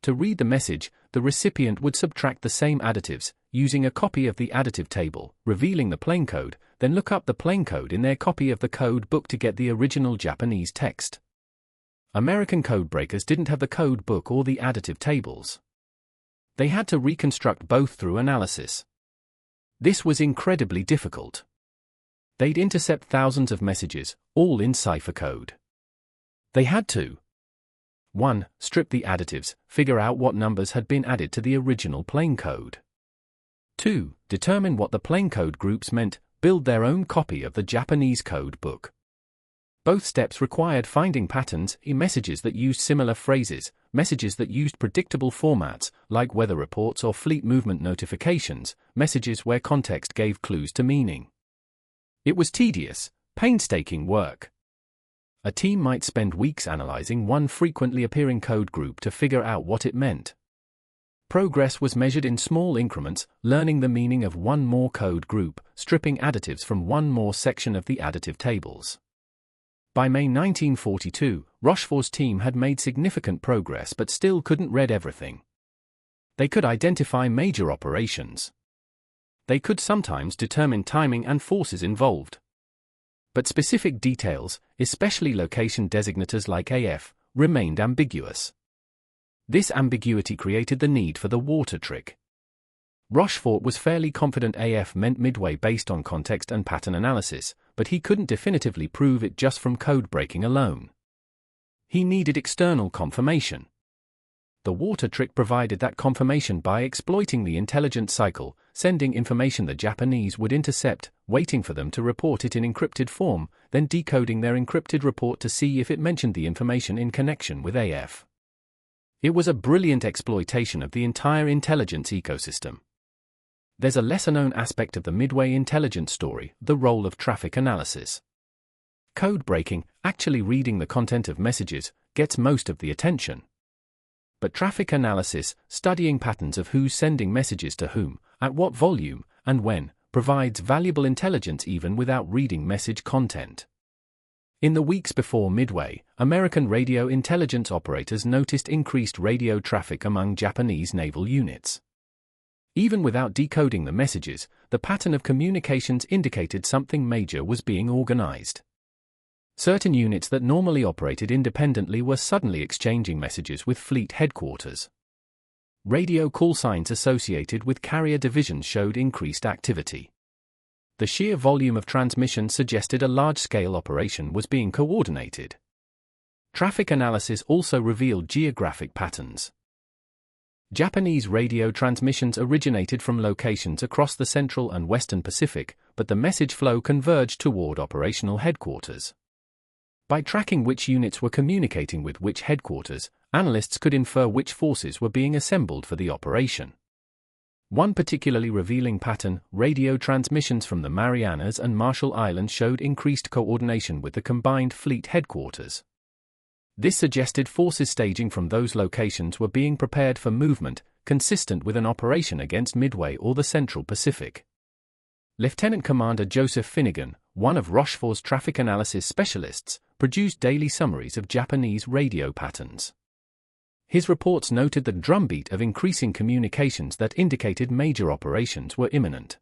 To read the message, the recipient would subtract the same additives, using a copy of the additive table, revealing the plain code, then look up the plain code in their copy of the code book to get the original Japanese text. American codebreakers didn't have the code book or the additive tables. They had to reconstruct both through analysis. This was incredibly difficult. They'd intercept thousands of messages, all in cipher code. They had to 1. Strip the additives, figure out what numbers had been added to the original plain code. 2. Determine what the plain code groups meant, build their own copy of the Japanese code book. Both steps required finding patterns in messages that used similar phrases, messages that used predictable formats, like weather reports or fleet movement notifications, messages where context gave clues to meaning. It was tedious, painstaking work. A team might spend weeks analyzing one frequently appearing code group to figure out what it meant. Progress was measured in small increments, learning the meaning of one more code group, stripping additives from one more section of the additive tables. By May 1942, Rochefort's team had made significant progress but still couldn't read everything. They could identify major operations. They could sometimes determine timing and forces involved. But specific details, especially location designators like AF, remained ambiguous. This ambiguity created the need for the water trick. Rochefort was fairly confident AF meant Midway based on context and pattern analysis, but he couldn't definitively prove it just from code breaking alone. He needed external confirmation. The water trick provided that confirmation by exploiting the intelligence cycle, sending information the Japanese would intercept, waiting for them to report it in encrypted form, then decoding their encrypted report to see if it mentioned the information in connection with AF. It was a brilliant exploitation of the entire intelligence ecosystem. There's a lesser-known aspect of the Midway intelligence story, the role of traffic analysis. Code breaking, actually reading the content of messages, gets most of the attention. But traffic analysis, studying patterns of who's sending messages to whom, at what volume, and when, provides valuable intelligence even without reading message content. In the weeks before Midway, American radio intelligence operators noticed increased radio traffic among Japanese naval units. Even without decoding the messages, the pattern of communications indicated something major was being organized. Certain units that normally operated independently were suddenly exchanging messages with fleet headquarters. Radio call signs associated with carrier divisions showed increased activity. The sheer volume of transmission suggested a large-scale operation was being coordinated. Traffic analysis also revealed geographic patterns. Japanese radio transmissions originated from locations across the Central and Western Pacific, but the message flow converged toward operational headquarters. By tracking which units were communicating with which headquarters, analysts could infer which forces were being assembled for the operation. One particularly revealing pattern, radio transmissions from the Marianas and Marshall Islands showed increased coordination with the combined fleet headquarters. This suggested forces staging from those locations were being prepared for movement, consistent with an operation against Midway or the Central Pacific. Lieutenant Commander Joseph Finnegan, one of Rochefort's traffic analysis specialists, produced daily summaries of Japanese radio patterns. His reports noted the drumbeat of increasing communications that indicated major operations were imminent.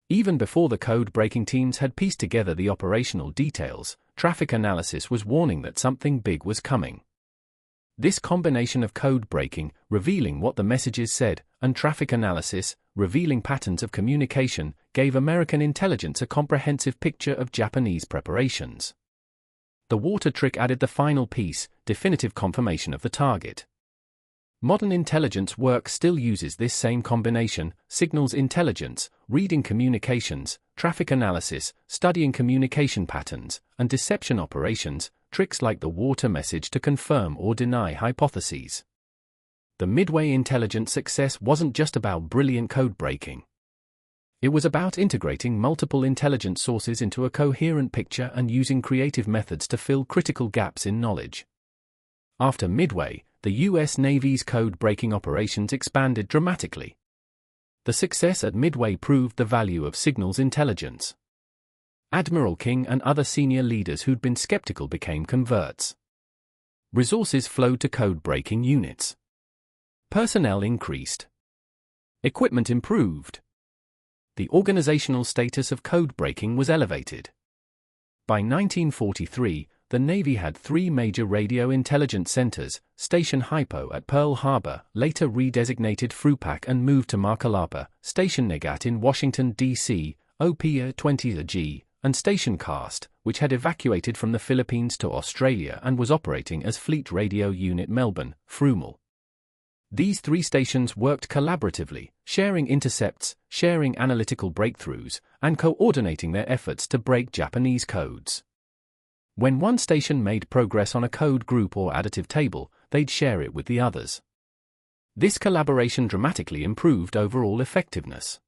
Even before the code-breaking teams had pieced together the operational details, traffic analysis was warning that something big was coming. This combination of code breaking, revealing what the messages said, and traffic analysis, revealing patterns of communication, gave American intelligence a comprehensive picture of Japanese preparations. The water trick added the final piece, definitive confirmation of the target. Modern intelligence work still uses this same combination: signals intelligence, reading communications, traffic analysis, studying communication patterns, and deception operations, tricks like the water message to confirm or deny hypotheses. The Midway intelligence success wasn't just about brilliant code breaking. It was about integrating multiple intelligence sources into a coherent picture and using creative methods to fill critical gaps in knowledge. After Midway, the U.S. Navy's code-breaking operations expanded dramatically. The success at Midway proved the value of signals intelligence. Admiral King and other senior leaders who'd been skeptical became converts. Resources flowed to code-breaking units. Personnel increased. Equipment improved. The organizational status of code-breaking was elevated. By 1943, the Navy had 3 major radio intelligence centers: Station Hypo at Pearl Harbor, later redesignated Frupak and moved to Makalapa, Station Negat in Washington, D.C., OPA-20G, and Station Cast, which had evacuated from the Philippines to Australia and was operating as Fleet Radio Unit Melbourne, Frumal. These 3 stations worked collaboratively, sharing intercepts, sharing analytical breakthroughs, and coordinating their efforts to break Japanese codes. When one station made progress on a code group or additive table, they'd share it with the others. This collaboration dramatically improved overall effectiveness.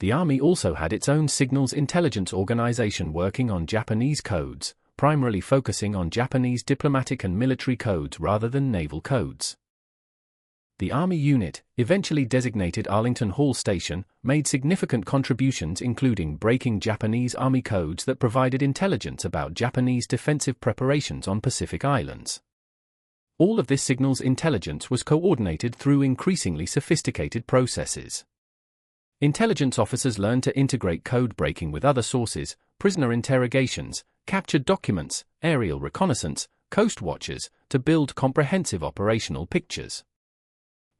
The Army also had its own signals intelligence organization working on Japanese codes, primarily focusing on Japanese diplomatic and military codes rather than naval codes. The Army unit, eventually designated Arlington Hall Station, made significant contributions including breaking Japanese Army codes that provided intelligence about Japanese defensive preparations on Pacific Islands. All of this signals intelligence was coordinated through increasingly sophisticated processes. Intelligence officers learned to integrate code breaking with other sources: prisoner interrogations, captured documents, aerial reconnaissance, coast watchers, to build comprehensive operational pictures.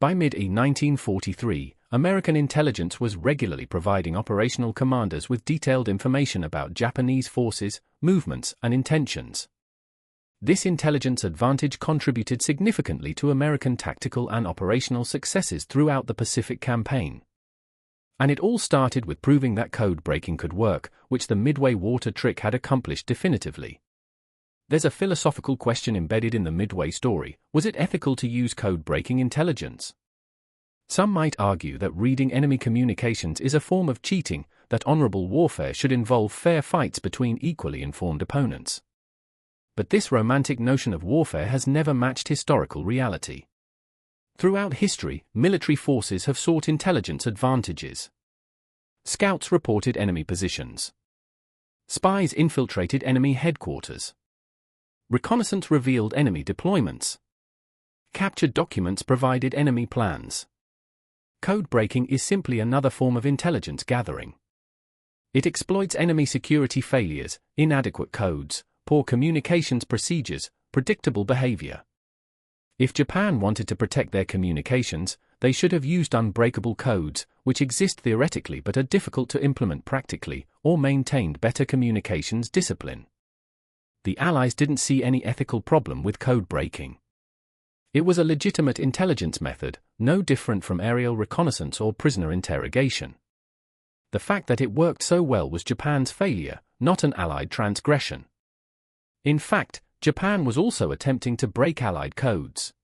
By mid-1943, American intelligence was regularly providing operational commanders with detailed information about Japanese forces, movements, and intentions. This intelligence advantage contributed significantly to American tactical and operational successes throughout the Pacific Campaign. And it all started with proving that code breaking could work, which the Midway water trick had accomplished definitively. There's a philosophical question embedded in the Midway story: was it ethical to use code-breaking intelligence? Some might argue that reading enemy communications is a form of cheating, that honorable warfare should involve fair fights between equally informed opponents. But this romantic notion of warfare has never matched historical reality. Throughout history, military forces have sought intelligence advantages. Scouts reported enemy positions. Spies infiltrated enemy headquarters. Reconnaissance revealed enemy deployments. Captured documents provided enemy plans. Code breaking is simply another form of intelligence gathering. It exploits enemy security failures, inadequate codes, poor communications procedures, predictable behavior. If Japan wanted to protect their communications, they should have used unbreakable codes, which exist theoretically but are difficult to implement practically, or maintained better communications discipline. The Allies didn't see any ethical problem with code breaking. It was a legitimate intelligence method, no different from aerial reconnaissance or prisoner interrogation. The fact that it worked so well was Japan's failure, not an Allied transgression. In fact, Japan was also attempting to break Allied codes.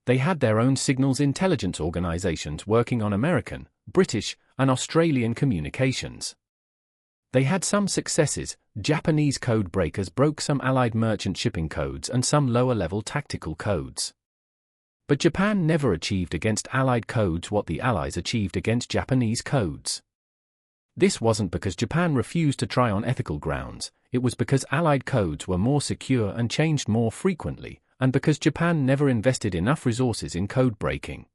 They had their own signals intelligence organizations working on American, British, and Australian communications. They had some successes. Japanese code breakers broke some Allied merchant shipping codes and some lower-level tactical codes. But Japan never achieved against Allied codes what the Allies achieved against Japanese codes. This wasn't because Japan refused to try on ethical grounds, it was because Allied codes were more secure and changed more frequently, and because Japan never invested enough resources in code breaking.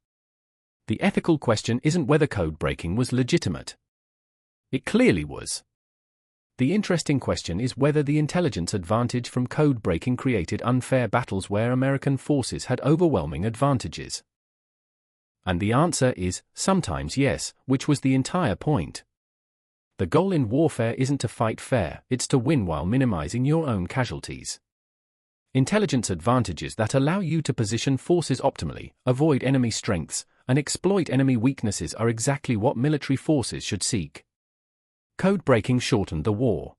The ethical question isn't whether code breaking was legitimate. It clearly was. The interesting question is whether the intelligence advantage from code breaking created unfair battles where American forces had overwhelming advantages. And the answer is, sometimes yes, which was the entire point. The goal in warfare isn't to fight fair, it's to win while minimizing your own casualties. Intelligence advantages that allow you to position forces optimally, avoid enemy strengths, and exploit enemy weaknesses are exactly what military forces should seek. Code breaking shortened the war.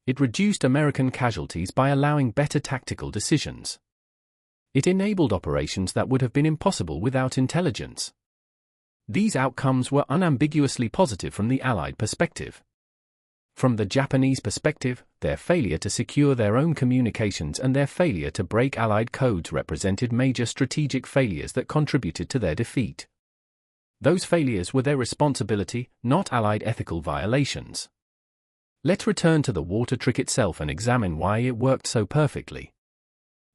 It reduced American casualties by allowing better tactical decisions. It enabled operations that would have been impossible without intelligence. These outcomes were unambiguously positive from the Allied perspective. From the Japanese perspective, their failure to secure their own communications and their failure to break Allied codes represented major strategic failures that contributed to their defeat. Those failures were their responsibility, not Allied ethical violations. Let's return to the water trick itself and examine why it worked so perfectly.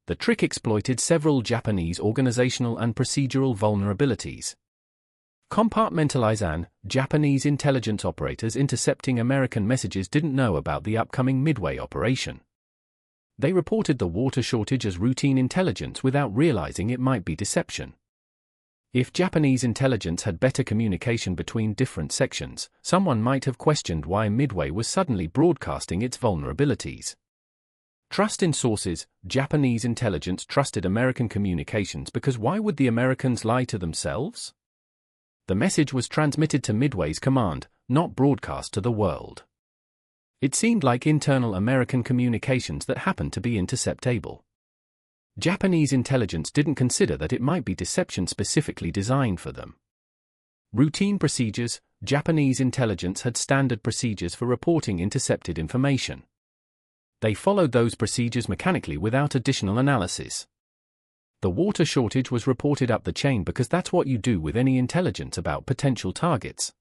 The trick exploited several Japanese organizational and procedural vulnerabilities. Compartmentalization: Japanese intelligence operators intercepting American messages didn't know about the upcoming Midway operation. They reported the water shortage as routine intelligence without realizing it might be deception. If Japanese intelligence had better communication between different sections, someone might have questioned why Midway was suddenly broadcasting its vulnerabilities. Trust in sources: Japanese intelligence trusted American communications because why would the Americans lie to themselves? The message was transmitted to Midway's command, not broadcast to the world. It seemed like internal American communications that happened to be interceptable. Japanese intelligence didn't consider that it might be deception specifically designed for them. Routine procedures: Japanese intelligence had standard procedures for reporting intercepted information. They followed those procedures mechanically without additional analysis. The water shortage was reported up the chain because that's what you do with any intelligence about potential targets.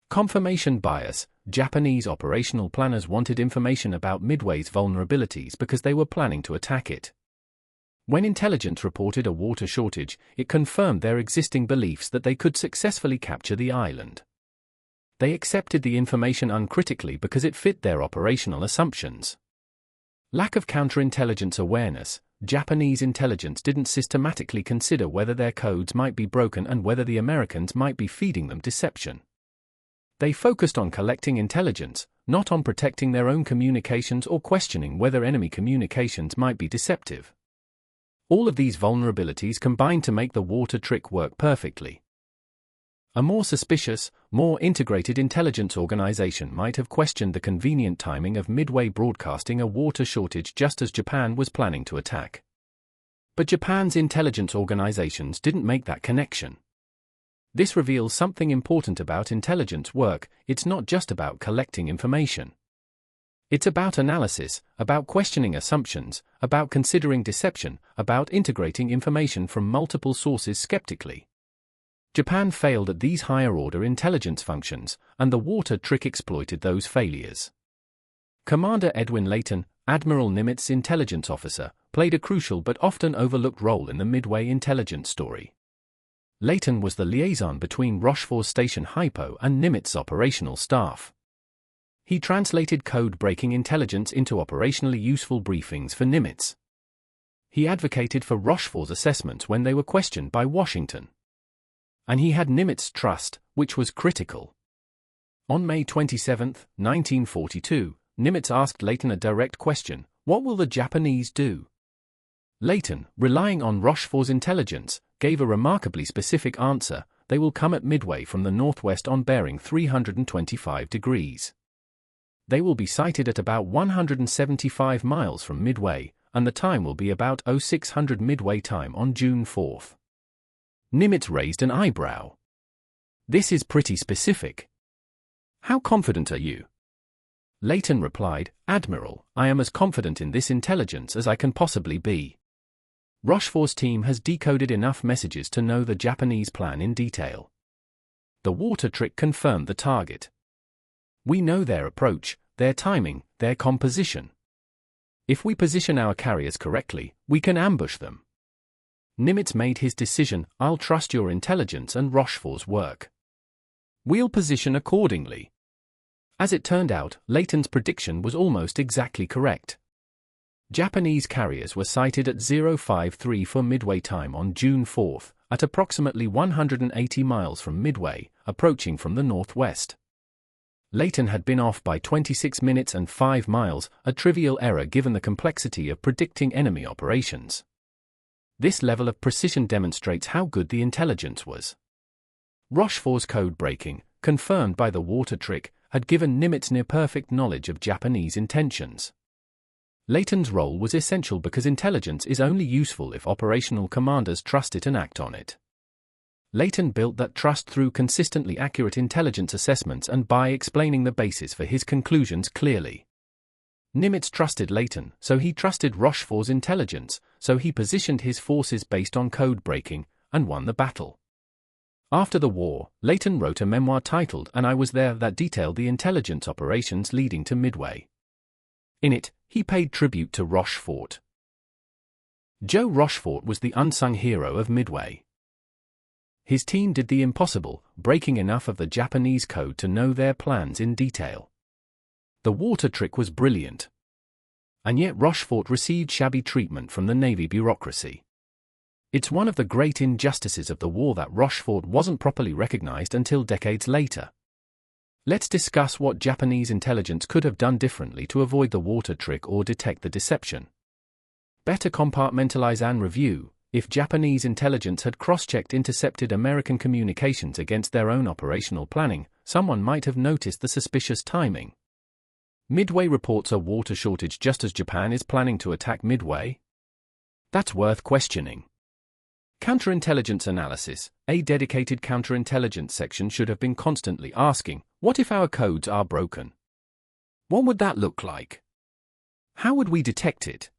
Confirmation bias: Japanese operational planners wanted information about Midway's vulnerabilities because they were planning to attack it. When intelligence reported a water shortage, it confirmed their existing beliefs that they could successfully capture the island. They accepted the information uncritically because it fit their operational assumptions. Lack of counterintelligence awareness: Japanese intelligence didn't systematically consider whether their codes might be broken and whether the Americans might be feeding them deception. They focused on collecting intelligence, not on protecting their own communications or questioning whether enemy communications might be deceptive. All of these vulnerabilities combined to make the water trick work perfectly. A more suspicious, more integrated intelligence organization might have questioned the convenient timing of Midway broadcasting a water shortage just as Japan was planning to attack. But Japan's intelligence organizations didn't make that connection. This reveals something important about intelligence work: it's not just about collecting information. It's about analysis, about questioning assumptions, about considering deception, about integrating information from multiple sources skeptically. Japan failed at these higher-order intelligence functions, and the water trick exploited those failures. Commander Edwin Layton, Admiral Nimitz' intelligence officer, played a crucial but often overlooked role in the Midway intelligence story. Layton was the liaison between Rochefort's station Hypo and Nimitz's operational staff. He translated code-breaking intelligence into operationally useful briefings for Nimitz. He advocated for Rochefort's assessments when they were questioned by Washington. And he had Nimitz's trust, which was critical. On May 27, 1942, Nimitz asked Layton a direct question: what will the Japanese do? Layton, relying on Rochefort's intelligence, gave a remarkably specific answer: they will come at Midway from the northwest on bearing 325 degrees. They will be sighted at about 175 miles from Midway, and the time will be about 0600 Midway time on June 4. Nimitz raised an eyebrow. This is pretty specific. How confident are you? Layton replied, Admiral, I am as confident in this intelligence as I can possibly be. Rochefort's team has decoded enough messages to know the Japanese plan in detail. The water trick confirmed the target. We know their approach, their timing, their composition. If we position our carriers correctly, we can ambush them. Nimitz made his decision: I'll trust your intelligence and Rochefort's work. We'll position accordingly. As it turned out, Layton's prediction was almost exactly correct. Japanese carriers were sighted at 053 for Midway time on June 4, at approximately 180 miles from Midway, approaching from the northwest. Layton had been off by 26 minutes and 5 miles, a trivial error given the complexity of predicting enemy operations. This level of precision demonstrates how good the intelligence was. Rochefort's code breaking, confirmed by the water trick, had given Nimitz near-perfect knowledge of Japanese intentions. Layton's role was essential because intelligence is only useful if operational commanders trust it and act on it. Layton built that trust through consistently accurate intelligence assessments and by explaining the basis for his conclusions clearly. Nimitz trusted Layton, so he trusted Rochefort's intelligence, so he positioned his forces based on code breaking, and won the battle. After the war, Layton wrote a memoir titled "And I Was There" that detailed the intelligence operations leading to Midway. In it, he paid tribute to Rochefort. Joe Rochefort was the unsung hero of Midway. His team did the impossible, breaking enough of the Japanese code to know their plans in detail. The water trick was brilliant. And yet Rochefort received shabby treatment from the Navy bureaucracy. It's one of the great injustices of the war that Rochefort wasn't properly recognized until decades later. Let's discuss what Japanese intelligence could have done differently to avoid the water trick or detect the deception. Better compartmentalize and review. If Japanese intelligence had cross-checked intercepted American communications against their own operational planning, someone might have noticed the suspicious timing. Midway reports a water shortage just as Japan is planning to attack Midway? That's worth questioning. Counterintelligence analysis. A dedicated counterintelligence section should have been constantly asking, what if our codes are broken? What would that look like? How would we detect it?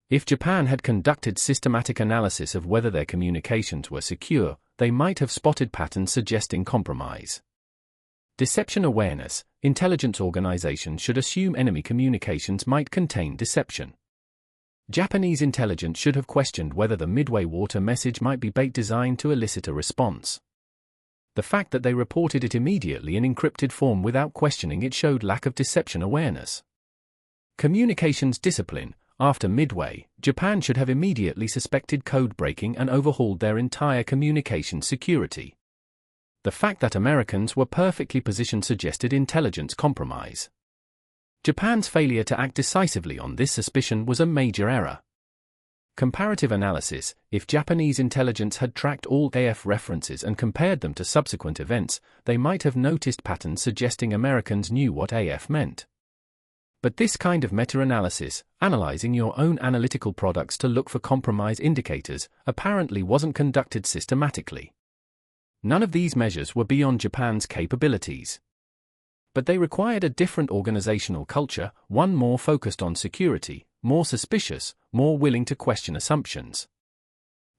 If Japan had conducted systematic analysis of whether their communications were secure, they might have spotted patterns suggesting compromise. Deception awareness. Intelligence organizations should assume enemy communications might contain deception. Japanese intelligence should have questioned whether the Midway water message might be bait designed to elicit a response. The fact that they reported it immediately in encrypted form without questioning it showed lack of deception awareness. Communications discipline. After Midway, Japan should have immediately suspected code breaking and overhauled their entire communication security. The fact that Americans were perfectly positioned suggested intelligence compromise. Japan's failure to act decisively on this suspicion was a major error. Comparative analysis. If Japanese intelligence had tracked all AF references and compared them to subsequent events, they might have noticed patterns suggesting Americans knew what AF meant. But this kind of meta-analysis, analyzing your own analytical products to look for compromise indicators, apparently wasn't conducted systematically. None of these measures were beyond Japan's capabilities. But they required a different organizational culture, one more focused on security, more suspicious, more willing to question assumptions.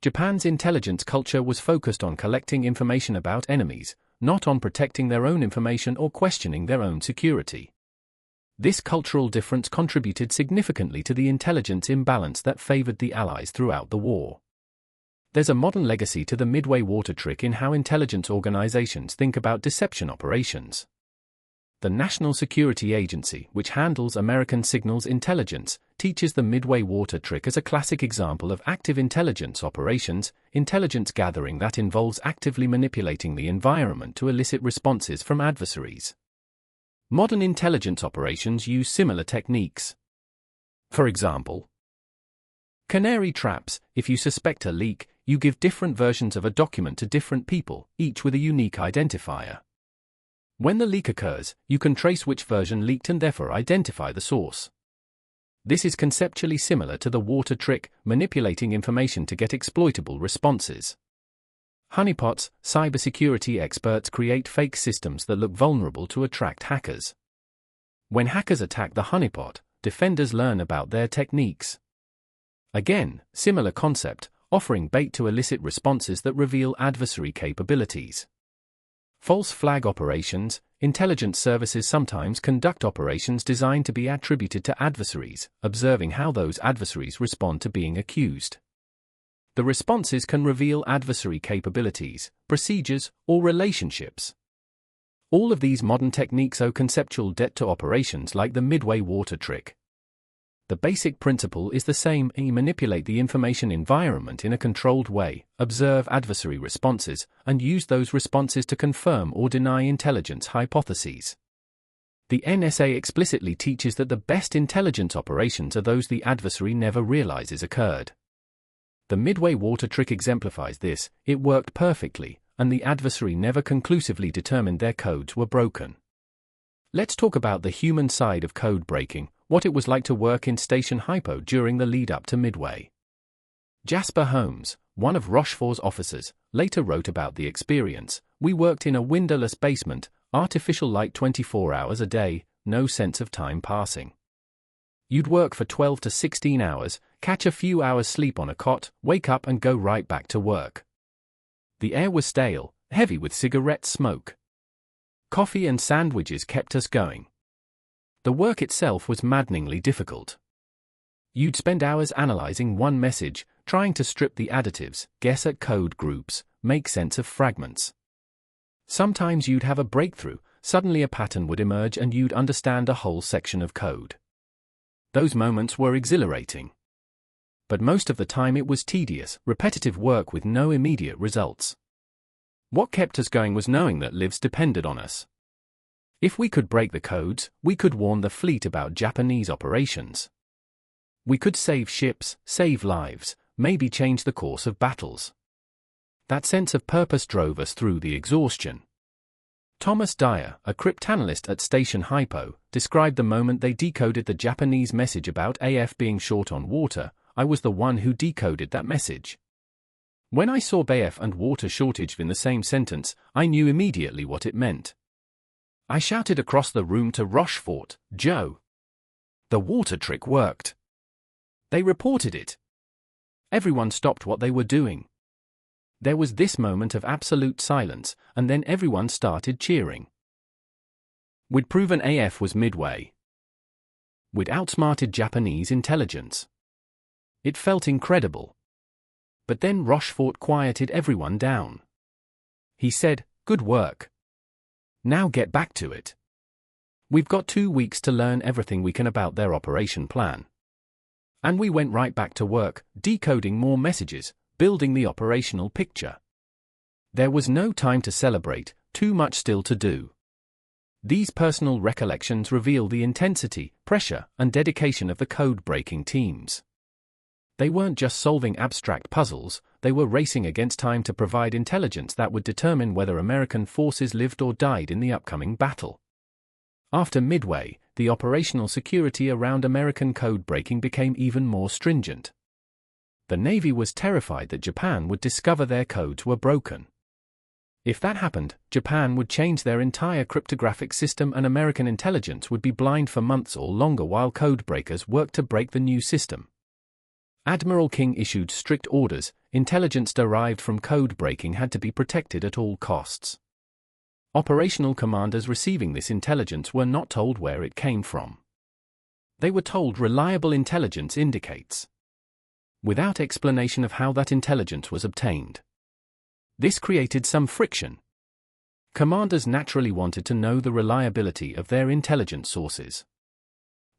Japan's intelligence culture was focused on collecting information about enemies, not on protecting their own information or questioning their own security. This cultural difference contributed significantly to the intelligence imbalance that favored the Allies throughout the war. There's a modern legacy to the Midway water trick in how intelligence organizations think about deception operations. The National Security Agency, which handles American signals intelligence, teaches the Midway water trick as a classic example of active intelligence operations, intelligence gathering that involves actively manipulating the environment to elicit responses from adversaries. Modern intelligence operations use similar techniques. For example, canary traps. If you suspect a leak, you give different versions of a document to different people, each with a unique identifier. When the leak occurs, you can trace which version leaked and therefore identify the source. This is conceptually similar to the water trick, manipulating information to get exploitable responses. Honeypots. Cybersecurity experts create fake systems that look vulnerable to attract hackers. When hackers attack the honeypot, defenders learn about their techniques. Again, similar concept, offering bait to elicit responses that reveal adversary capabilities. False flag operations. Intelligence services sometimes conduct operations designed to be attributed to adversaries, observing how those adversaries respond to being accused. The responses can reveal adversary capabilities, procedures, or relationships. All of these modern techniques owe conceptual debt to operations like the Midway water trick. The basic principle is the same: manipulate the information environment in a controlled way, observe adversary responses, and use those responses to confirm or deny intelligence hypotheses. The NSA explicitly teaches that the best intelligence operations are those the adversary never realizes occurred. The Midway water trick exemplifies this. It worked perfectly, and the adversary never conclusively determined their codes were broken. Let's talk about the human side of code breaking, what it was like to work in Station Hypo during the lead-up to Midway. Jasper Holmes, one of Rochefort's officers, later wrote about the experience. We worked in a windowless basement, artificial light 24 hours a day, no sense of time passing. You'd work for 12 to 16 hours, catch a few hours sleep on a cot, wake up and go right back to work. The air was stale, heavy with cigarette smoke. Coffee and sandwiches kept us going. The work itself was maddeningly difficult. You'd spend hours analyzing one message, trying to strip the additives, guess at code groups, make sense of fragments. Sometimes you'd have a breakthrough, suddenly a pattern would emerge and you'd understand a whole section of code. Those moments were exhilarating. But most of the time it was tedious, repetitive work with no immediate results. What kept us going was knowing that lives depended on us. If we could break the codes, we could warn the fleet about Japanese operations. We could save ships, save lives, maybe change the course of battles. That sense of purpose drove us through the exhaustion. Thomas Dyer, a cryptanalyst at Station Hypo, described the moment they decoded the Japanese message about AF being short on water. I was the one who decoded that message. When I saw AF and water shortage in the same sentence, I knew immediately what it meant. I shouted across the room to Rochefort, "Joe! The water trick worked." They reported it. Everyone stopped what they were doing. There was this moment of absolute silence, and then everyone started cheering. We'd proven AF was Midway. We'd outsmarted Japanese intelligence. It felt incredible. But then Rochefort quieted everyone down. He said, "Good work. Now get back to it. We've got 2 weeks to learn everything we can about their operation plan." And we went right back to work, decoding more messages, building the operational picture. There was no time to celebrate, too much still to do. These personal recollections reveal the intensity, pressure, and dedication of the code-breaking teams. They weren't just solving abstract puzzles, they were racing against time to provide intelligence that would determine whether American forces lived or died in the upcoming battle. After Midway, the operational security around American code breaking became even more stringent. The Navy was terrified that Japan would discover their codes were broken. If that happened, Japan would change their entire cryptographic system and American intelligence would be blind for months or longer while codebreakers worked to break the new system. Admiral King issued strict orders: intelligence derived from code breaking had to be protected at all costs. Operational commanders receiving this intelligence were not told where it came from. They were told reliable intelligence indicates, without explanation of how that intelligence was obtained. This created some friction. Commanders naturally wanted to know the reliability of their intelligence sources.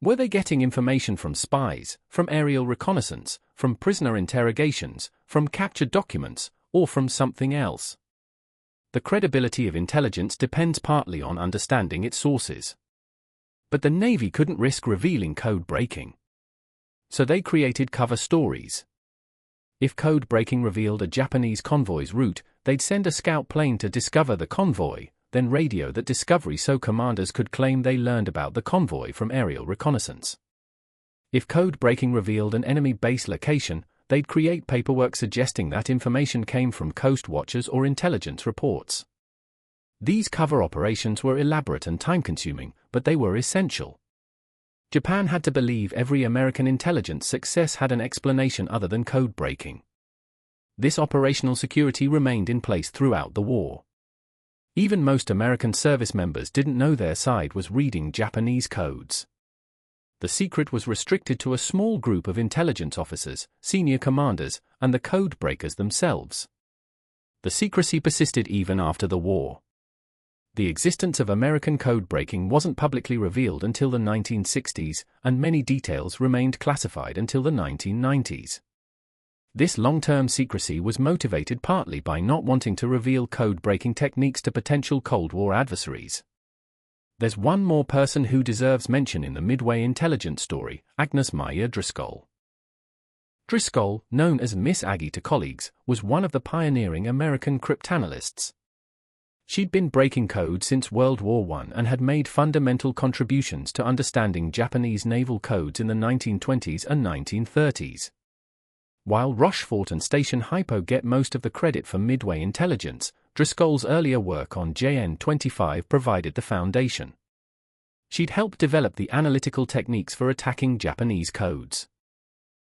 Were they getting information from spies, from aerial reconnaissance, from prisoner interrogations, from captured documents, or from something else? The credibility of intelligence depends partly on understanding its sources. But the Navy couldn't risk revealing code breaking. So they created cover stories. If code breaking revealed a Japanese convoy's route, they'd send a scout plane to discover the convoy, then radio that discovery so commanders could claim they learned about the convoy from aerial reconnaissance. If code breaking revealed an enemy base location, they'd create paperwork suggesting that information came from coast watchers or intelligence reports. These cover operations were elaborate and time-consuming, but they were essential. Japan had to believe every American intelligence success had an explanation other than code breaking. This operational security remained in place throughout the war. Even most American service members didn't know their side was reading Japanese codes. The secret was restricted to a small group of intelligence officers, senior commanders, and the code breakers themselves. The secrecy persisted even after the war. The existence of American code breaking wasn't publicly revealed until the 1960s, and many details remained classified until the 1990s. This long-term secrecy was motivated partly by not wanting to reveal code-breaking techniques to potential Cold War adversaries. There's one more person who deserves mention in the Midway intelligence story: Agnes Meyer Driscoll. Driscoll, known as Miss Aggie to colleagues, was one of the pioneering American cryptanalysts. She'd been breaking code since World War I and had made fundamental contributions to understanding Japanese naval codes in the 1920s and 1930s. While Rochefort and Station Hypo get most of the credit for Midway intelligence, Driscoll's earlier work on JN-25 provided the foundation. She'd helped develop the analytical techniques for attacking Japanese codes.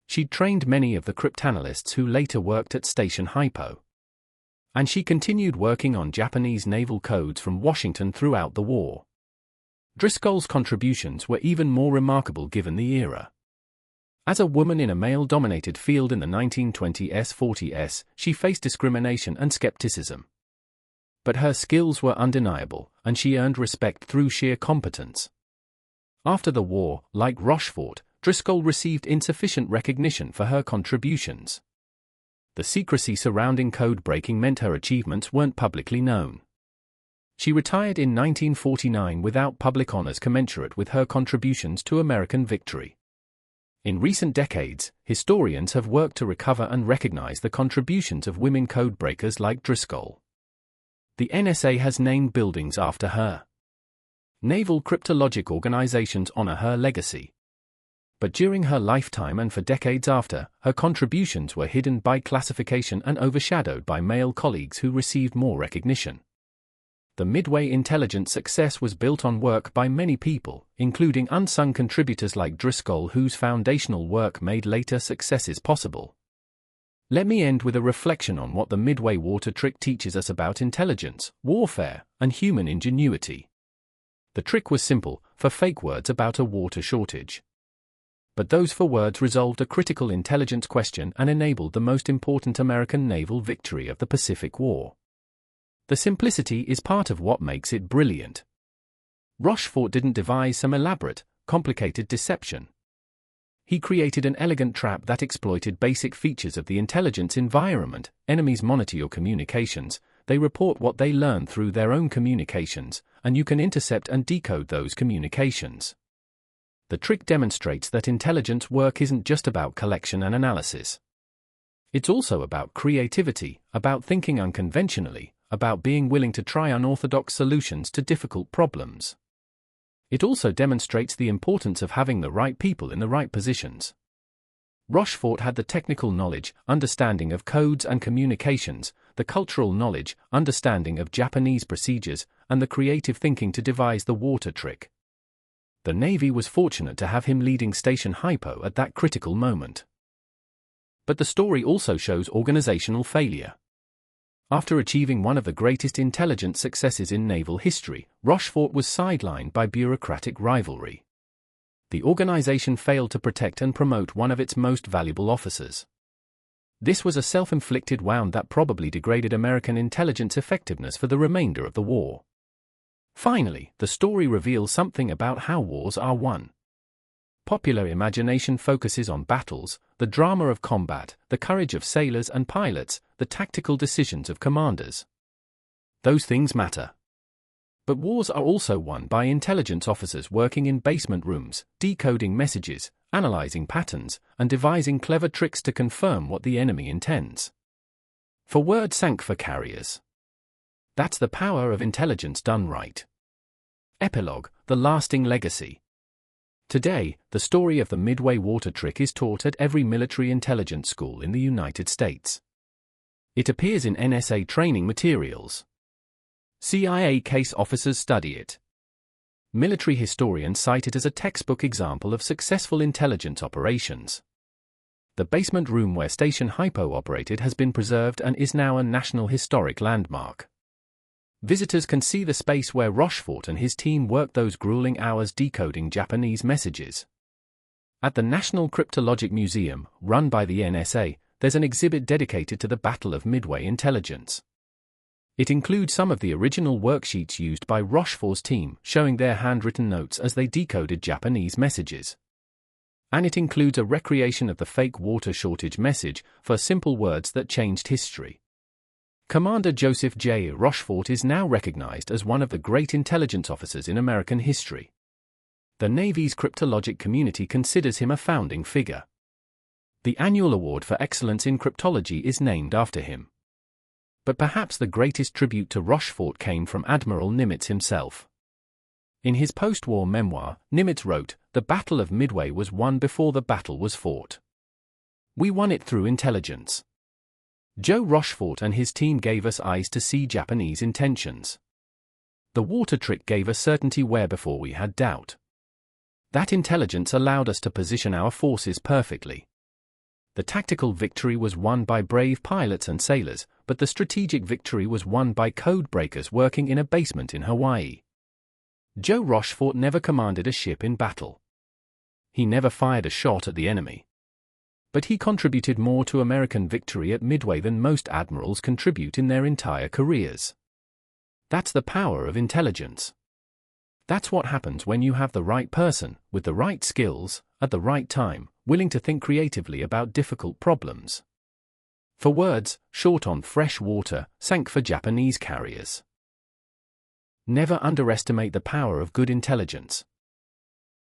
She'd trained many of the cryptanalysts who later worked at Station Hypo. And she continued working on Japanese naval codes from Washington throughout the war. Driscoll's contributions were even more remarkable given the era. As a woman in a male-dominated field in the 1920s-40s, she faced discrimination and skepticism. But her skills were undeniable, and she earned respect through sheer competence. After the war, like Rochefort, Driscoll received insufficient recognition for her contributions. The secrecy surrounding code breaking meant her achievements weren't publicly known. She retired in 1949 without public honors commensurate with her contributions to American victory. In recent decades, historians have worked to recover and recognize the contributions of women codebreakers like Driscoll. The NSA has named buildings after her. Naval cryptologic organizations honor her legacy. But during her lifetime and for decades after, her contributions were hidden by classification and overshadowed by male colleagues who received more recognition. The Midway intelligence success was built on work by many people, including unsung contributors like Driscoll, whose foundational work made later successes possible. Let me end with a reflection on what the Midway water trick teaches us about intelligence, warfare, and human ingenuity. The trick was simple: for fake words about a water shortage. But those 4 words resolved a critical intelligence question and enabled the most important American naval victory of the Pacific War. The simplicity is part of what makes it brilliant. Rochefort didn't devise some elaborate, complicated deception. He created an elegant trap that exploited basic features of the intelligence environment. Enemies monitor your communications, they report what they learn through their own communications, and you can intercept and decode those communications. The trick demonstrates that intelligence work isn't just about collection and analysis. It's also about creativity, about thinking unconventionally, about being willing to try unorthodox solutions to difficult problems. It also demonstrates the importance of having the right people in the right positions. Rochefort had the technical knowledge, understanding of codes and communications, the cultural knowledge, understanding of Japanese procedures, and the creative thinking to devise the water trick. The Navy was fortunate to have him leading Station Hypo at that critical moment. But the story also shows organizational failure. After achieving one of the greatest intelligence successes in naval history, Rochefort was sidelined by bureaucratic rivalry. The organization failed to protect and promote one of its most valuable officers. This was a self-inflicted wound that probably degraded American intelligence effectiveness for the remainder of the war. Finally, the story reveals something about how wars are won. Popular imagination focuses on battles, the drama of combat, the courage of sailors and pilots, the tactical decisions of commanders. Those things matter. But wars are also won by intelligence officers working in basement rooms, decoding messages, analyzing patterns, and devising clever tricks to confirm what the enemy intends. For word sank for carriers. That's the power of intelligence done right. Epilogue: The lasting legacy. Today, the story of the Midway water trick is taught at every military intelligence school in the United States. It appears in NSA training materials. CIA case officers study it. Military historians cite it as a textbook example of successful intelligence operations. The basement room where Station Hypo operated has been preserved and is now a National Historic Landmark. Visitors can see the space where Rochefort and his team worked those grueling hours decoding Japanese messages. At the National Cryptologic Museum, run by the NSA, there's an exhibit dedicated to the Battle of Midway intelligence. It includes some of the original worksheets used by Rochefort's team, showing their handwritten notes as they decoded Japanese messages. And it includes a recreation of the fake water shortage message for simple words that changed history. Commander Joseph J. Rochefort is now recognized as one of the great intelligence officers in American history. The Navy's cryptologic community considers him a founding figure. The annual award for excellence in cryptology is named after him. But perhaps the greatest tribute to Rochefort came from Admiral Nimitz himself. In his post-war memoir, Nimitz wrote, "The Battle of Midway was won before the battle was fought. We won it through intelligence. Joe Rochefort and his team gave us eyes to see Japanese intentions. The water trick gave us certainty where before we had doubt. That intelligence allowed us to position our forces perfectly. The tactical victory was won by brave pilots and sailors, but the strategic victory was won by codebreakers working in a basement in Hawaii. Joe Rochefort never commanded a ship in battle. He never fired a shot at the enemy. But he contributed more to American victory at Midway than most admirals contribute in their entire careers. That's the power of intelligence. That's what happens when you have the right person, with the right skills, at the right time, willing to think creatively about difficult problems. For words, short on fresh water, sank for Japanese carriers. Never underestimate the power of good intelligence.